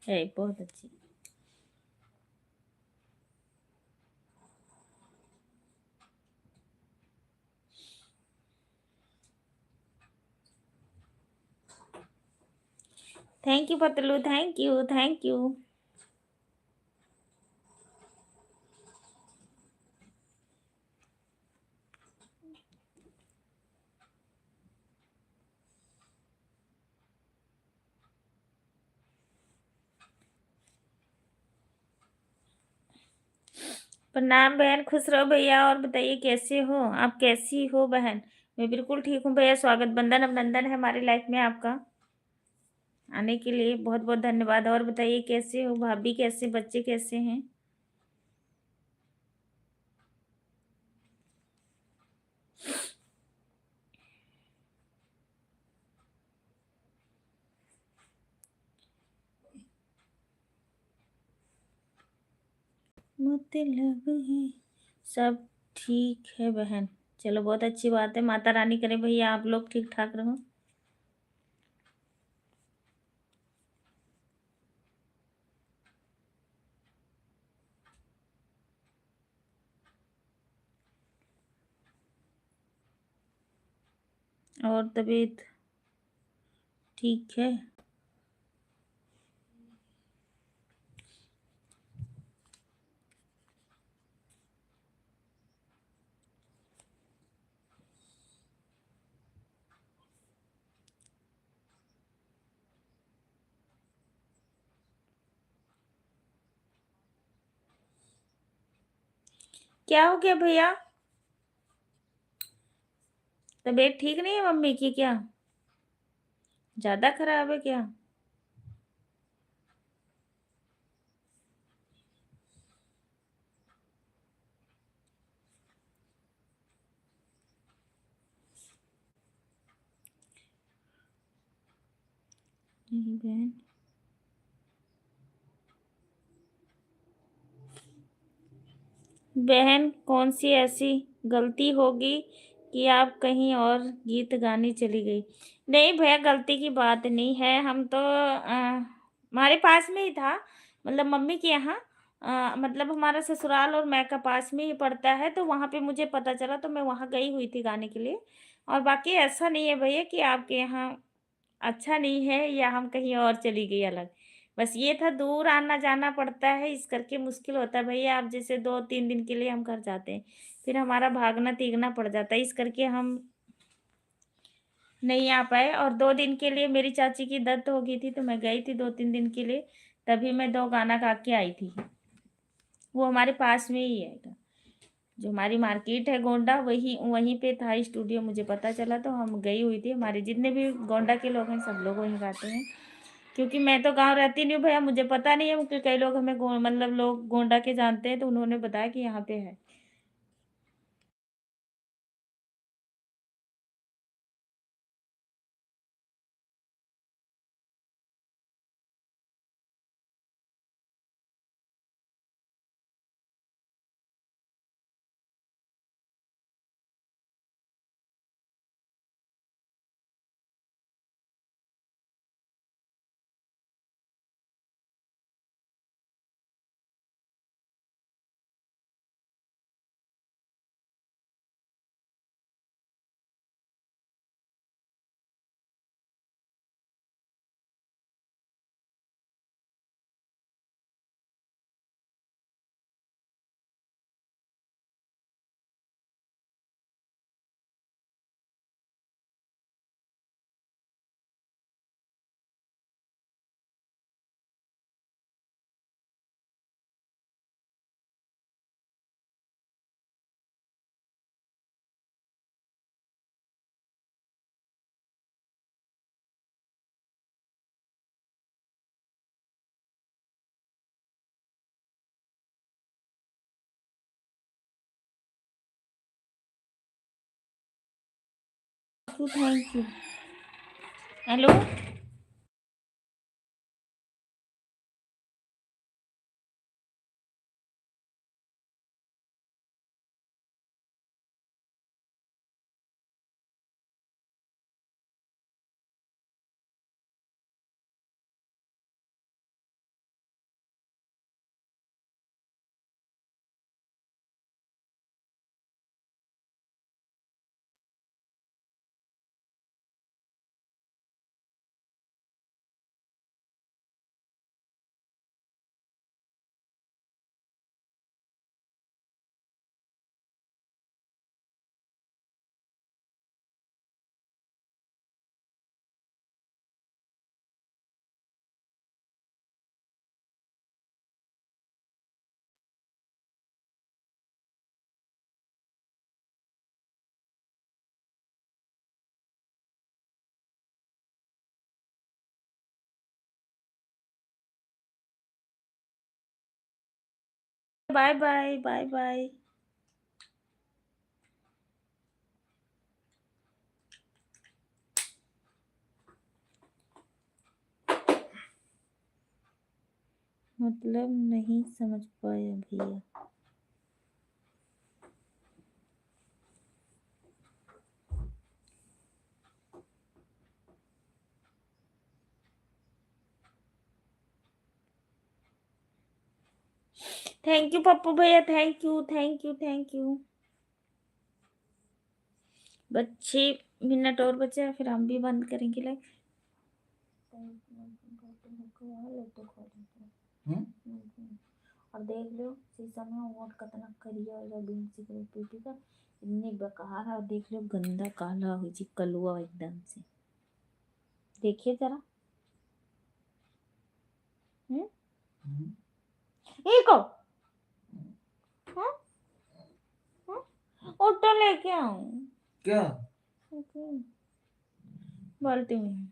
है बहुत अच्छी। Thank you Patlu, thank you, thank you. प्रणाम बहन, खुश रहो भैया। और बताइए कैसे हो आप, कैसी हो बहन? मैं बिल्कुल ठीक हूँ भैया। स्वागत, बंधन अभिनंदन है हमारी लाइफ में आपका। आने के लिए बहुत बहुत धन्यवाद। और बताइए कैसे हो भाभी, कैसे बच्चे कैसे हैं? मतलब है सब ठीक है बहन। चलो बहुत अच्छी बात है। माता रानी करे भैया आप लोग ठीक ठाक रहो। और तबीयत ठीक है? क्या हो गया भैया? तबीयत ठीक नहीं है मम्मी की क्या? ज्यादा खराब है क्या? नहीं बहन। बहन कौन सी ऐसी गलती होगी कि आप कहीं और गीत गाने चली गई? नहीं भैया, गलती की बात नहीं है। हम तो हमारे पास में ही था, मतलब मम्मी के यहाँ। मतलब हमारा ससुराल और मैका पास में ही पड़ता है, तो वहाँ पे मुझे पता चला तो मैं वहाँ गई हुई थी गाने के लिए। और बाकी ऐसा नहीं है भैया कि आपके यहाँ अच्छा नहीं है या हम कहीं और चली गई अलग। बस ये था दूर आना-जाना पड़ता है, इस करके मुश्किल होता है भैया। अब जैसे 2-3 दिन के लिए हम घर जाते हैं, फिर हमारा भागना-तीगना पड़ जाता है, इस करके हम नहीं आ पाए। और 2 दिन के लिए मेरी चाची की डेथ हो गई थी, तो मैं गई थी 2-3 दिन के लिए, तभी मैं 2 गाना गा के आई थी। वो हमारे पास में ही है, जो हमारी मार्केट है गोंडा, वहीं वहीं पे था स्टूडियो। मुझे पता चला तो हम गई हुई थी। हमारे जितने भी गोंडा के लोग हैं सब लोग वहीं गाते हैं, क्योंकि मैं तो गाँव रहती नहीं हूँ भैया, मुझे पता नहीं है। क्योंकि कई लोग हमें मतलब लोग गोंडा के जानते हैं, तो उन्होंने बताया कि यहाँ पे है। Thank you thank you. Hello bye bye bye bye. मतलब नहीं समझ पाया भैया। थैंक यू पप्पू भैया, thank you thank you thank you. बस 6 मिनट और बचे हैं, फिर हम भी बंद करेंगे लाइक। और देख लो शीशा में वोट कितना करिया या बिन सिगरेट पीटी का इतनी बेकार है। और देख लो गंदा काला हो जी कलुआ एकदम से। देखिए जरा। एक ऑटो लेके आऊं क्या? बाल्टी में।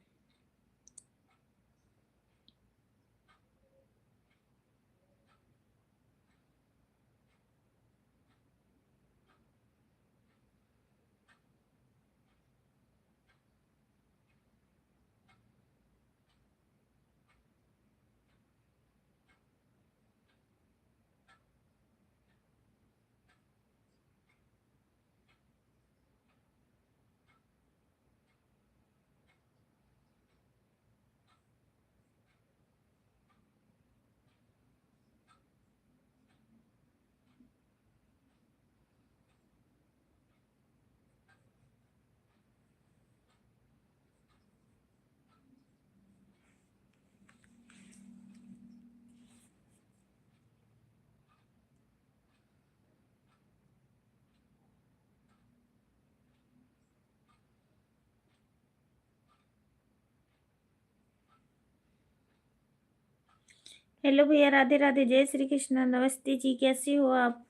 हेलो भैया, राधे राधे, जय श्री कृष्ण, नमस्ते जी, कैसे हो आप?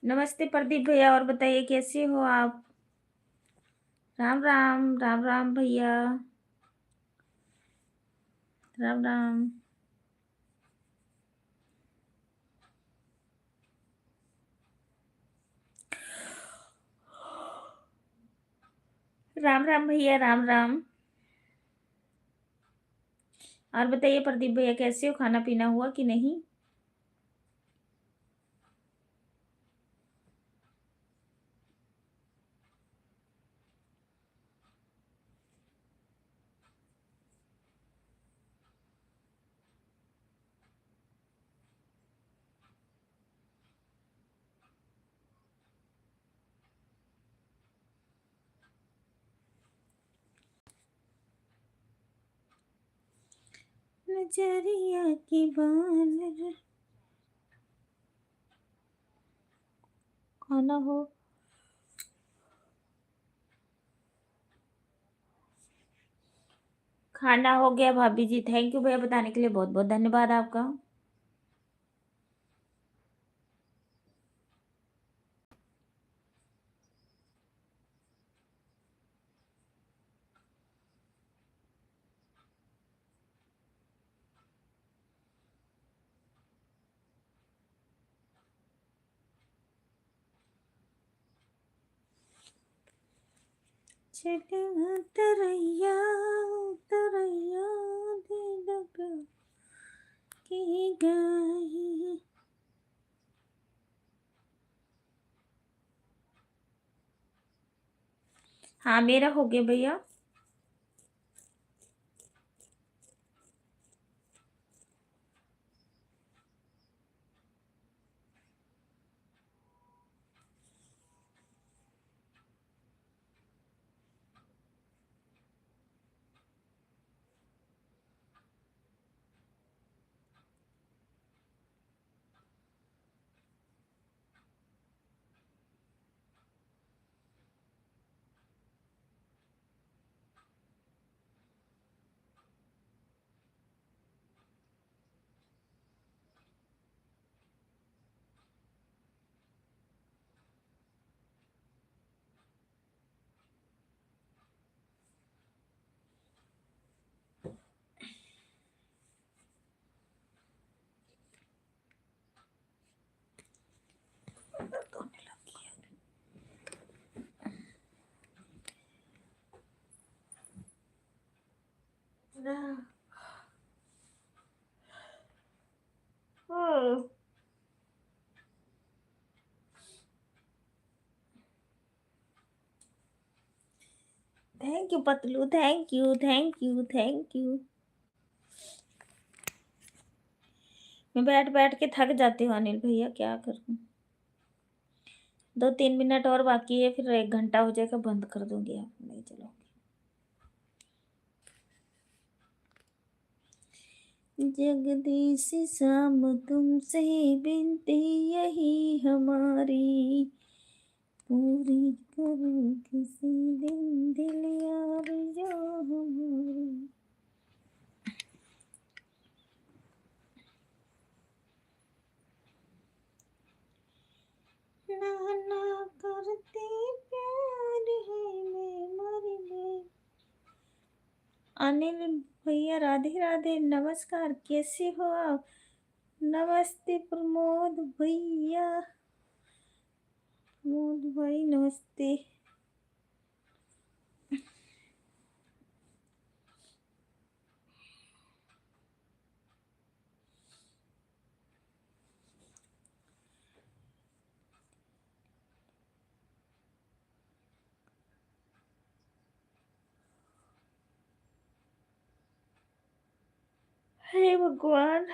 नमस्ते प्रदीप भैया, और बताइए कैसे हो आप? राम राम राम राम भैया, राम राम। राम राम भैया, राम राम। और बताइए प्रदीप भैया कैसे हो, खाना पीना हुआ कि नहीं? नजरिया की बानर खाना हो। खाना हो गया भाभी जी, थैंक यू भैया बताने के लिए, बहुत बहुत धन्यवाद आपका। चले तरैया तरैया दे लगा की गई। हाँ मेरा हो गया भैया। Thank you Patlu, thank you thank you thank you. मैं बैठ बैठ के थक जाती हूँ अनिल भैया, क्या करूँ। 2-3 मिनट और बाकी है, फिर 1 घंटा हो जाएगा, बंद कर दूंगी। आप नहीं चलो। जगदीश शाम तुमसे बिनती यही हमारी, पूरी करो किसी दिन दिल यार जो हमारी। ना ना करते प्यार है मैं मर गई। अनिल भैया राधे राधे, नमस्कार, कैसे हो आप। नमस्ते प्रमोद भैया, प्रमोद भाई नमस्ते। हे भगवान।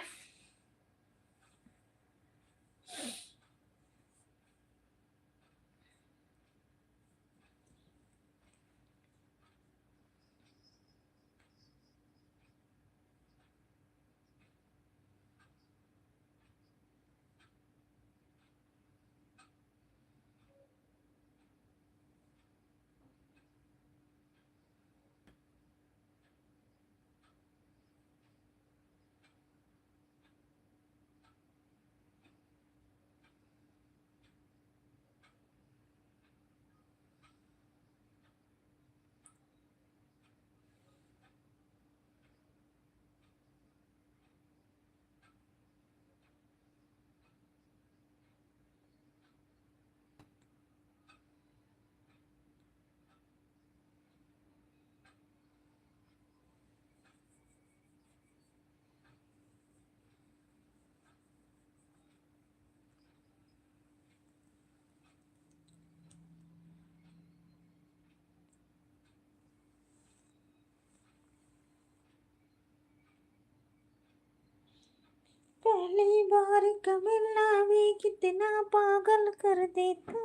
पहली बार का मिलना भी कितना पागल कर देता।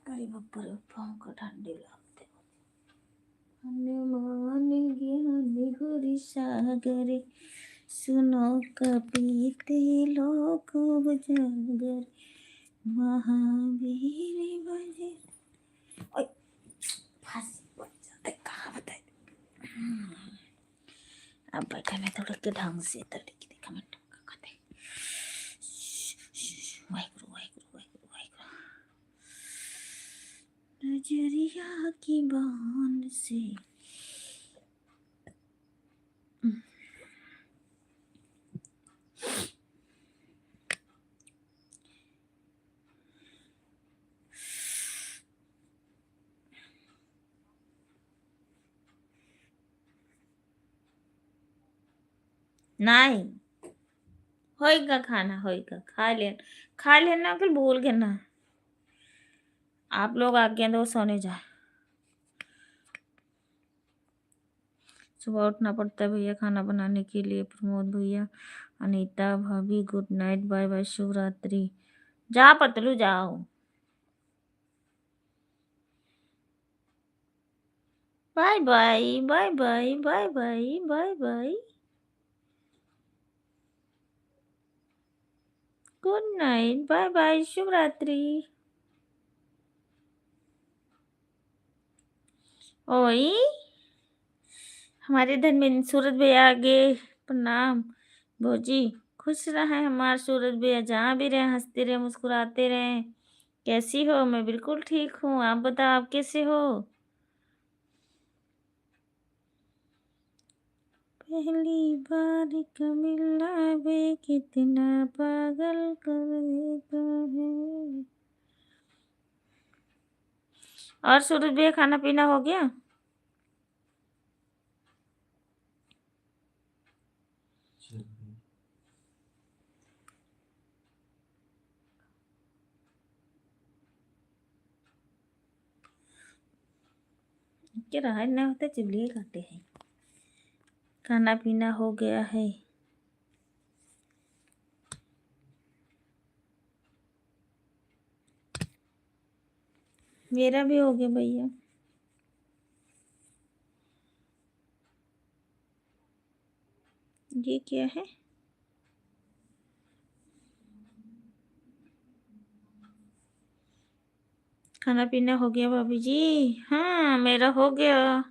अरे बाप रे, पाँव का ठंडे लगते। हनुमान ज्ञान गुरु सागर, सुनो कपीते लोक उजागर, महावीर बजे। ओए, फांसी बच जाते, कहाँ बताए। अब बैठे मैं थोड़ा के ढंग से तरीके देखा मैं कहते वाहिगुरु वाहिगुरु वाहिगुरु वाहिगुरु। नजरिया की बान से। नहीं होएगा, खाना होएगा, खा लेना, फिर भूल के ना आप लोग आ गए तो सोने जा। सुबह उठना पड़ता है भैया खाना बनाने के लिए। प्रमोद भैया, अनीता भाभी, गुड नाइट, बाय बाय, शुभ रात्रि। जा पतलू जाओ, bye bye bye bye bye bye bye bye, good night, bye bye, शुभ रात्रि। ओई हमारे धर्मेंद्र सूरज भैया आगे प्रणाम। भौजी खुश रहे हमारे सूरज भैया, जहाँ भी रहे हंसते रहे मुस्कुराते रहे। कैसी हो? मैं बिल्कुल ठीक हूँ, आप बताओ आप कैसे हो? पहली बार का मिलना वे कितना पागल कर देता है। और सूरज भैया खाना पीना हो गया? क्या रहा ना होता चलिए खाते हैं। खाना पीना हो गया है। मेरा भी हो गया भैया। ये क्या है? खाना पीना हो गया भाभी जी? हाँ मेरा हो गया।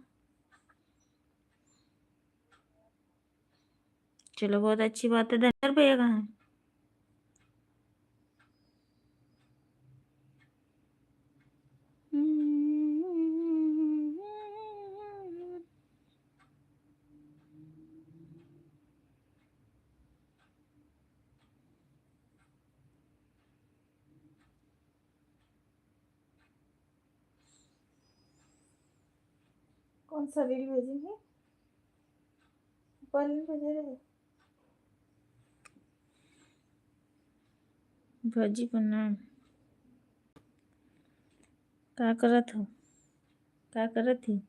चलो बहुत अच्छी बात है। धनकर भैया कहाँ है? कौन सा रील भेजेंगे? कौन भेजे रहे? भौजी प्रणाम। क्या करत हो? क्या करत थी?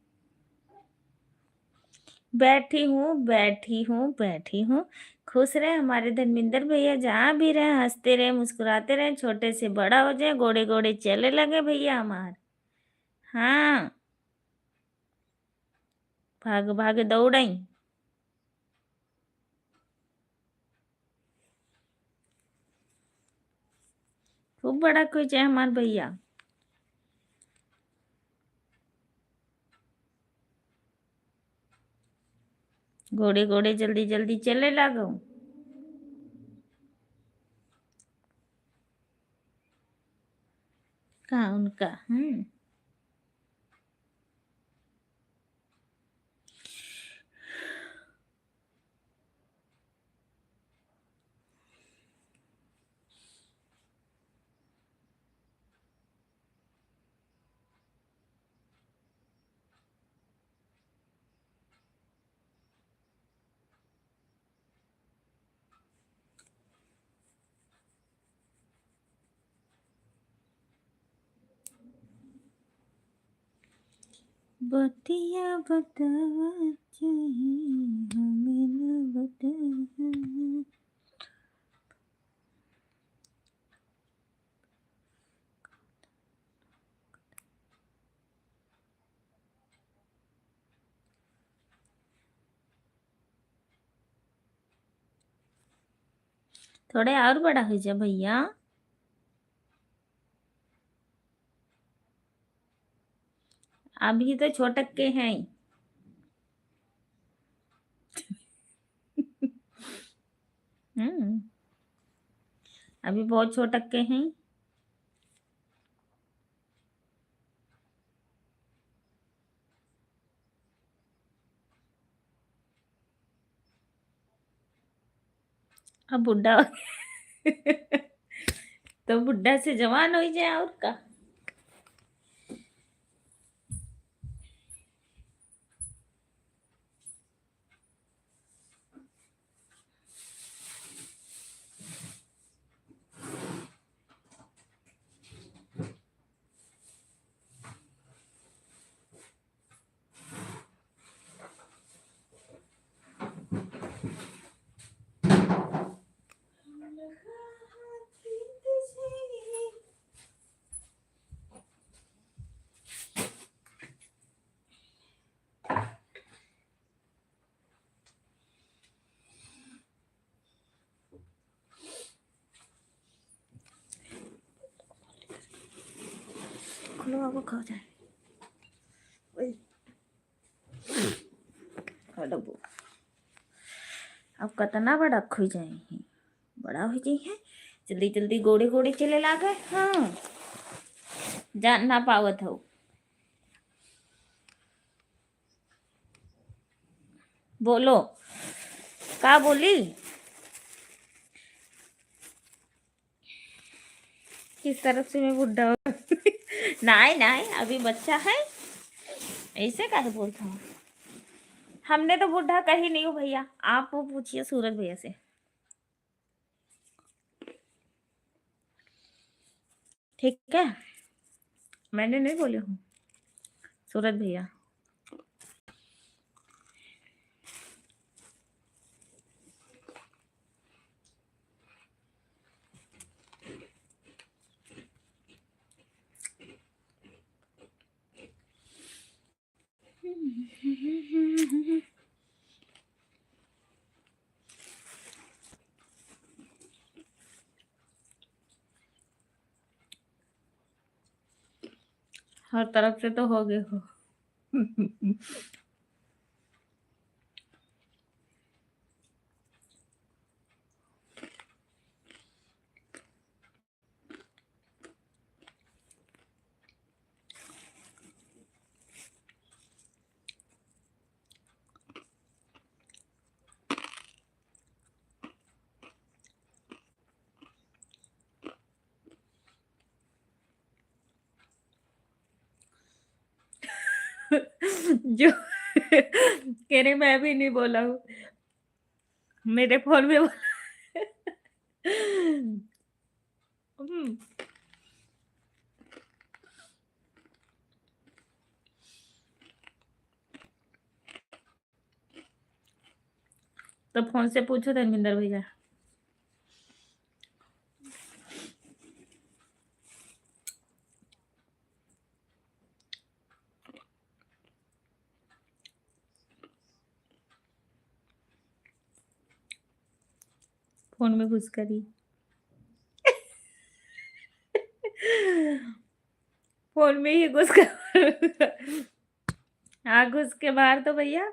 बैठी हूँ बैठी हूँ बैठी हूँ। खुश रहे हमारे धर्मेंद्र भैया, जहाँ भी रहे हंसते रहे मुस्कुराते रहे, छोटे से बड़ा हो जाए, गोड़े गोड़े चले लगे भैया हमारे। हाँ भाग भाग दौड़ई। खूब बड़ा खुश है हमारे भैया। घोड़े घोड़े जल्दी जल्दी चले लागो। कहाँ उनका? बतिया बतावा चाहिए हमें न बता। थोड़े और बड़ा हो जा भैया। अभी तो छोटक के हैं। हम्म अभी बहुत छोटक के हैं। अब बुढ़ा तो बुढ़ा से जवान हो ही जाए और का। खुलो आपको खा जाए। डब्बू अब कतना बड़ा खुई जाए, बड़ा हो जाई है। जल्दी जल्दी गोड़े गोड़े चले लागे। हाँ जान ना पावत हो। बोलो का बोली। किस तरफ से मैं बुढ़ा हूँ नहीं नहीं अभी बच्चा है, ऐसे काहे बोलता हूँ। हमने तो बुढ़ा कहीं नहीं हो भैया, आप वो पूछिए सूरज भैया से। ठीक है मैंने नहीं बोली हूँ, सूरज भैया। हर तरफ से तो हो गए हो जो कह रहे मैं भी नहीं बोला हूँ, मेरे फोन में हम्म, तो फोन से पूछो धर्मेंद्र भैया। फोन में घुस कर ही फोन में ही घुस कर हाँ घुस के बाहर तो भैया।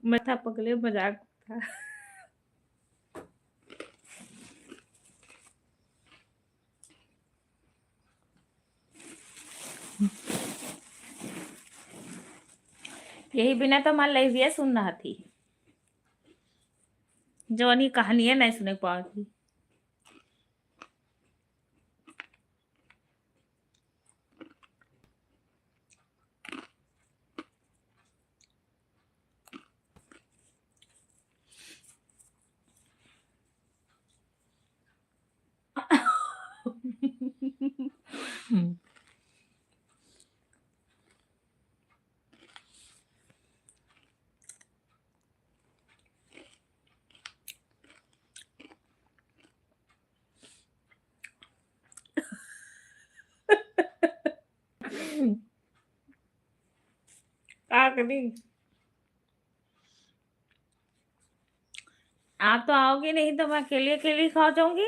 मैं था पगले मजाक था। यही बिना तो मान लाइव सुन रहा थी, जवानी कहानी है नहीं सुने पाओगी। आखिरी आप तो आओगे नहीं तो मैं अकेले अकेले खा जाऊंगी।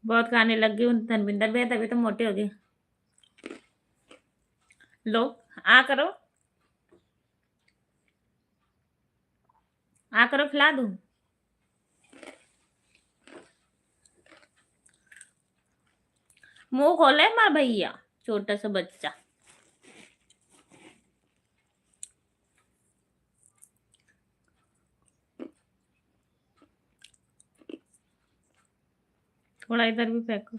बहुत खाने लग गई हूँ धर्मेंद्र भैया, तभी तो मोटे हो गए। लो आ करो। आकर खिला दूं? मुंह खोले मार भैया, छोटा सा बच्चा। थोड़ा इधर भी फेंको।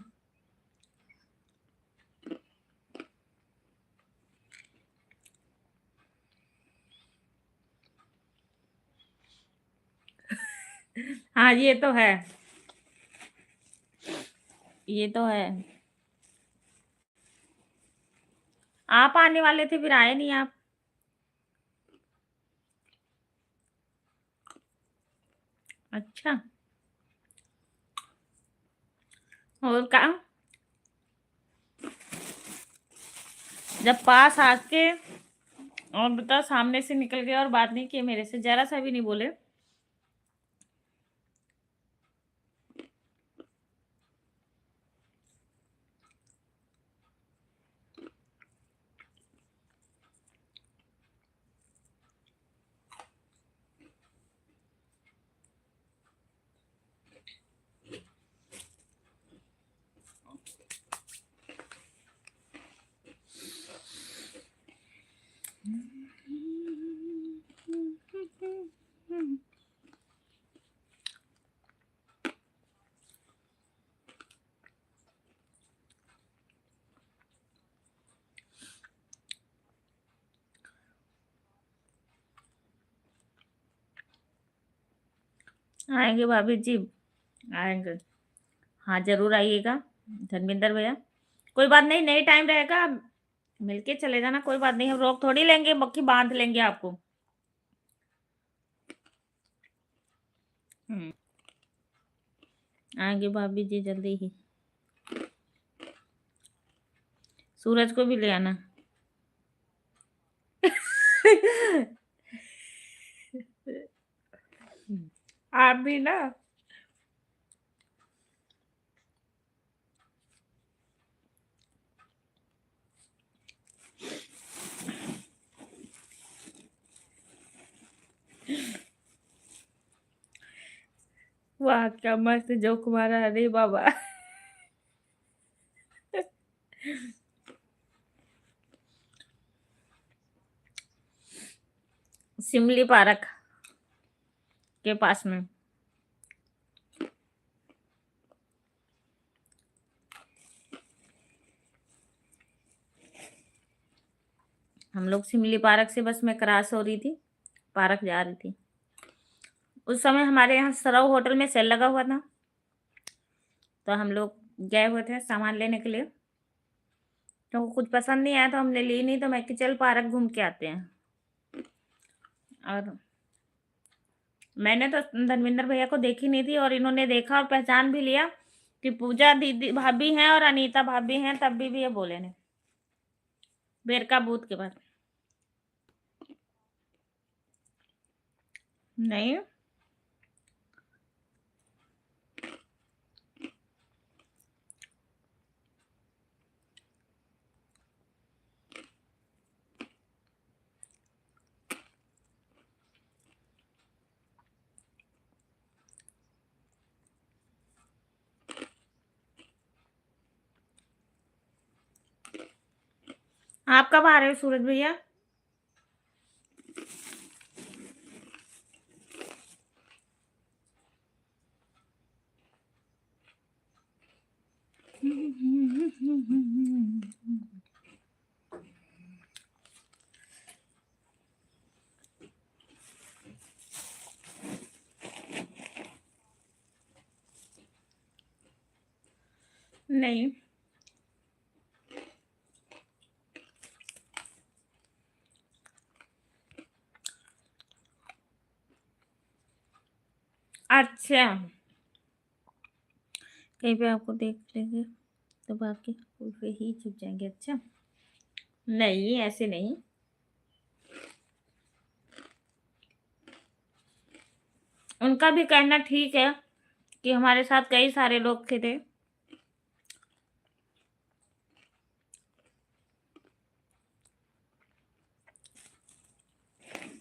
हाँ ये तो है, ये तो है। आप आने वाले थे, फिर आए नहीं आप। अच्छा, और का जब पास आके और बता, सामने से निकल गए और बात नहीं की मेरे से, जरा सा भी नहीं बोले। आएंगे भाभी जी, आएंगे। हाँ जरूर आइएगा धर्मेंद्र भैया। कोई बात नहीं, नई टाइम रहेगा, मिलके चले जाना, कोई बात नहीं, हम रोक थोड़ी लेंगे, मक्खी बांध लेंगे आपको। हम्म, आएंगे भाभी जी जल्दी ही। सूरज को भी ले आना। आप भी ना। वाह क्या मस्त जोक मारा, अरे बाबा। सिमली पार्क के पास में। हम लोग सिमली पार्क से बस में क्रॉस हो रही थी, पार्क जा रही थी। उस समय हमारे यहाँ सरव होटल में सेल लगा हुआ था, तो हम लोग गए हुए थे सामान लेने के लिए, तो कुछ पसंद नहीं आया तो हमने ली नहीं, तो मैं कि चल पार्क घूम के आते हैं। और मैंने तो धर्मेंद्र भैया को देखी नहीं थी, और इन्होंने देखा और पहचान भी लिया कि पूजा दीदी भाभी हैं और अनीता भाभी हैं, तब भी ये बोले नहीं। बेरका बूथ के बाद नहीं। आप कब आ रहे हो सूरज भैया? नहीं, अच्छा कहीं पे आपको देख लेंगे तो बाकी पे ही चुप जाएंगे। अच्छा नहीं, ऐसे नहीं। उनका भी कहना ठीक है कि हमारे साथ कई सारे लोग थे।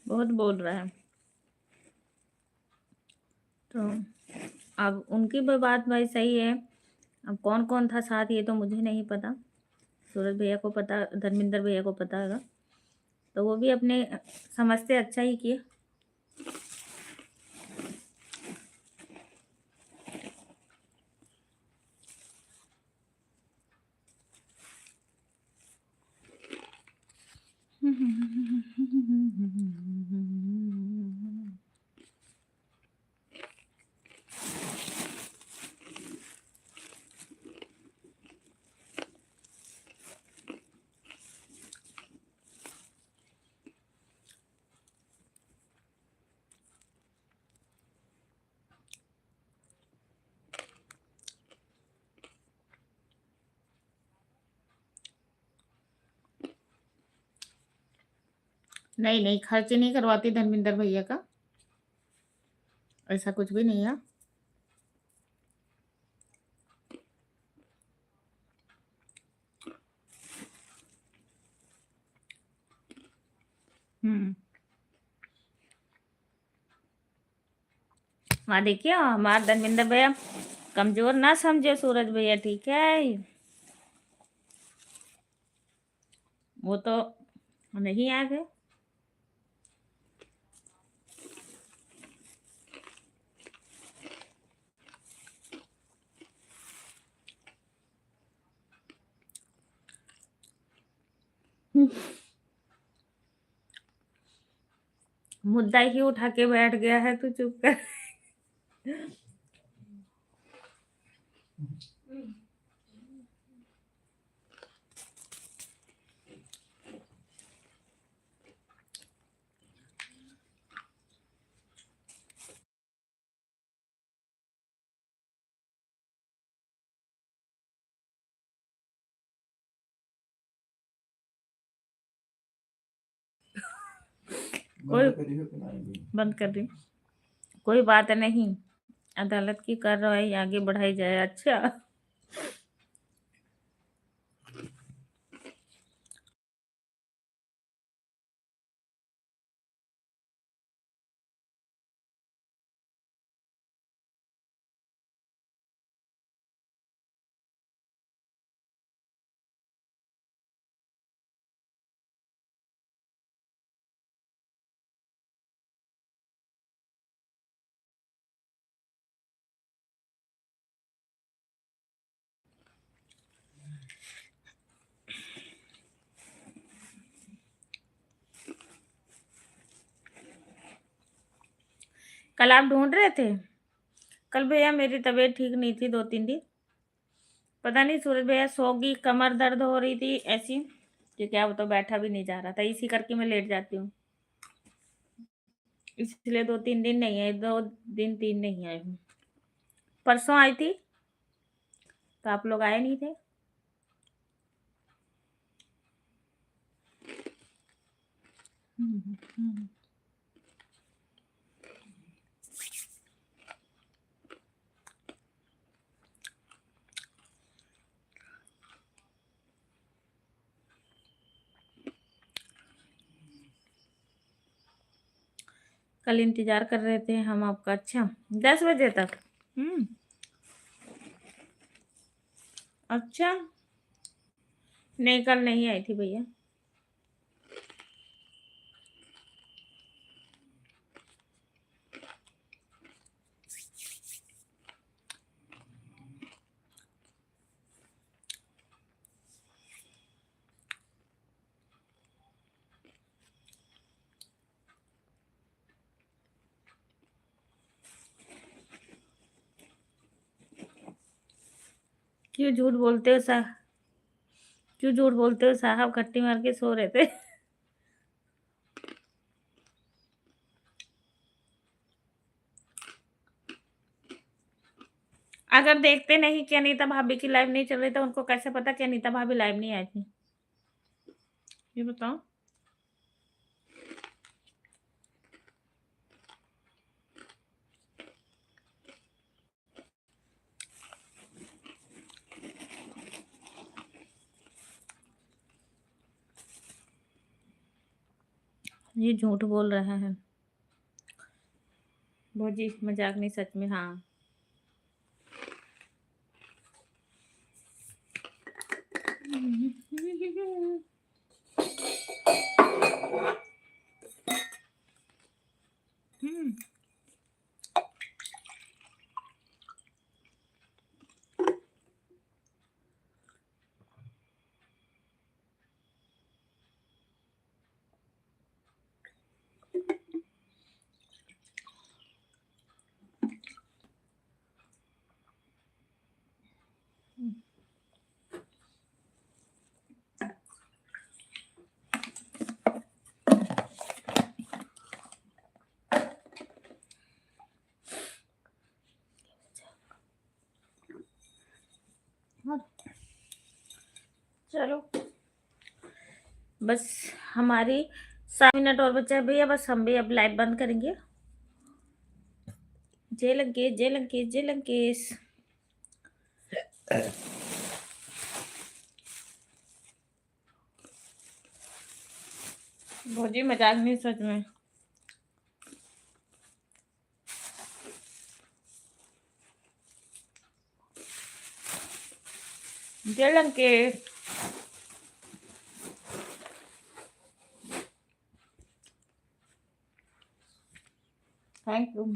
बहुत बोल रहा है। अब उनकी भी बात भाई सही है। अब कौन कौन था साथ ये तो मुझे नहीं पता। सूरज भैया को पता, धर्मेंद्र भैया को पता होगा। तो वो भी अपने समझ से अच्छा ही किए। नहीं नहीं, खर्च नहीं करवाती धर्मेंद्र भैया का, ऐसा कुछ भी नहीं है। हम्म। वहाँ देखिए हमारा धर्मेंद्र भैया कमजोर ना समझे सूरज भैया, ठीक है। वो तो नहीं आए थे। मुद्दा ही उठा के बैठ गया है, तू चुप कर। कोई बंद करी हो कि नहीं? बंद कर दी। कोई बात नहीं, अदालत की कार्रवाई आगे बढ़ाई जाए। अच्छा, कल आप ढूंढ रहे थे। कल भैया मेरी तबीयत ठीक नहीं थी 2-3 दिन। पता नहीं सूरज भैया सोगी, कमर दर्द हो रही थी ऐसी कि क्या, वो तो बैठा भी नहीं जा रहा था, इसी करके मैं लेट जाती हूँ। इसलिए 2-3 दिन नहीं आए, 2 दिन 3 नहीं आए हूँ। परसों आई थी तो आप लोग आए नहीं थे। कल इंतजार कर रहे थे हम आपका। अच्छा, 10 बजे तक। हम्म। अच्छा, नहीं कल नहीं आई थी भैया। क्यों झूठ बोलते हो साहब? क्यों झूठ बोलते हो साहब? खट्टी मार के सो रहे थे। अगर देखते नहीं कि अनीता भाभी की लाइव नहीं चल रही तो उनको कैसे पता कि अनीता भाभी लाइव नहीं आई थी? ये बताओ। ये झूठ बोल रहे हैं। भौजी मजाक नहीं, सच में। हाँ, बस हमारी 7 मिनट और बचा है भैया, बस हम भी अब लाइव बंद करेंगे। जय लंकेश, जय लंकेश, जय लंकेश। भौजी मजाक नहीं, सच में। जय लंकेश। Thank you.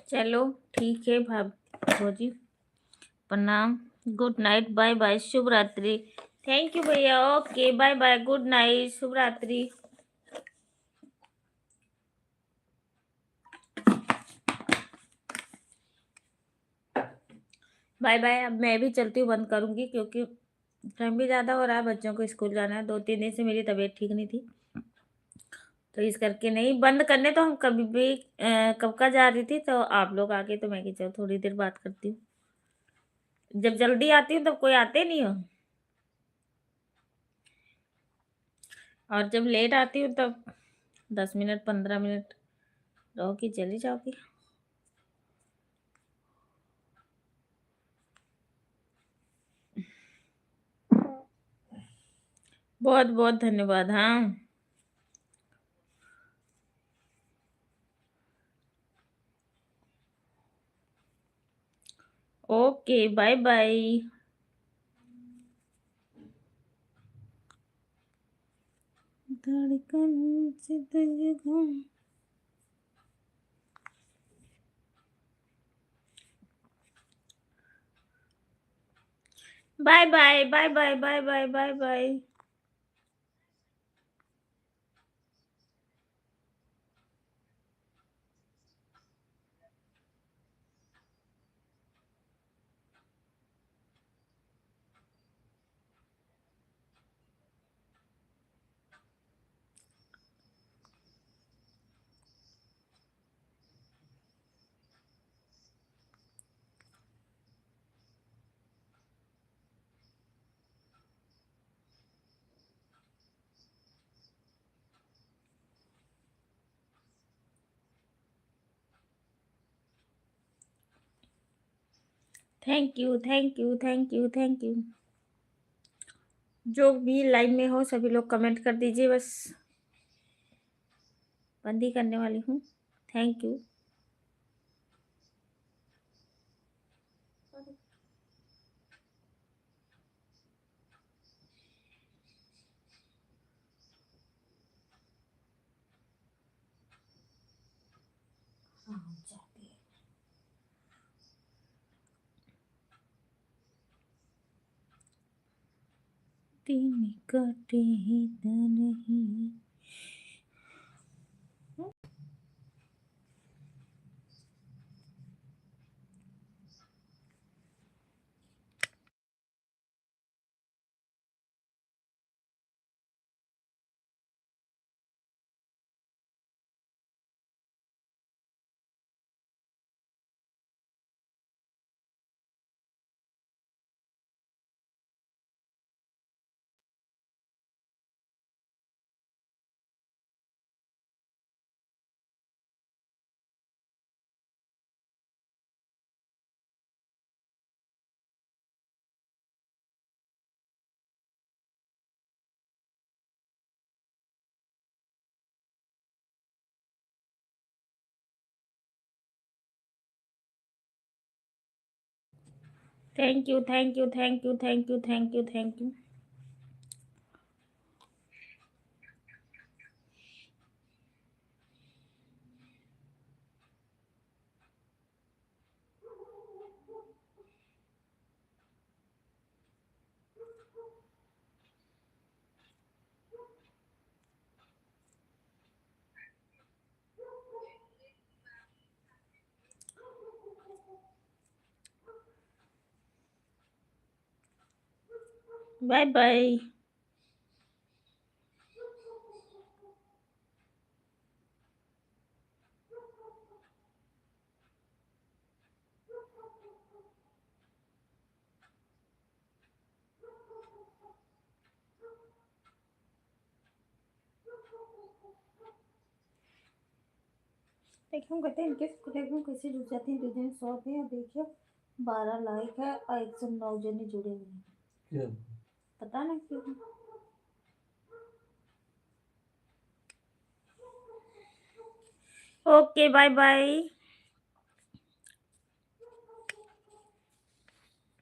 चलो ठीक है भौजी, प्रणाम, गुड नाइट, बाय बाय, शुभ रात्रि। थैंक यू भैया, okay bye bye, good night, शुभ रात्रि। Bye bye. अब मैं भी चलती हूँ, बंद करूंगी क्योंकि टाइम भी ज़्यादा हो रहा है, बच्चों को स्कूल जाना है। 2-3 दिन से मेरी तबीयत ठीक नहीं थी, तो इस करके नहीं बंद करने। तो हम कभी भी कब का जा रही थी, तो आप लोग आके, तो मैं कि चलो थोड़ी देर बात करती हूँ। जब जल्दी आती हूँ तब कोई आते नहीं हो, और जब लेट आती हूँ तब 10 मिनट 15 मिनट रहो कि चली जाओगी। बहुत बहुत धन्यवाद। हाँ, ओके बाय बाय। धड़कन से तुझको, bye bye bye bye bye bye bye bye. Thank you, thank you, thank you, thank you. जो भी लाइन में हो सभी लोग कमेंट कर दीजिए, बस बंद ही करने वाली हूँ। Thank you. दिन कटे नहीं। Thank you, thank you, thank you, thank you, thank you, thank you. Bye bye. देखिए हम कहते हैं इनके देखो कैसे जुड़ जाती हैं, 2 दिन 100 थे, और देखिए 12 लाइक है और 109 जने जुड़े हुए हैं, क्यों? पता नहीं क्यों। Okay bye bye.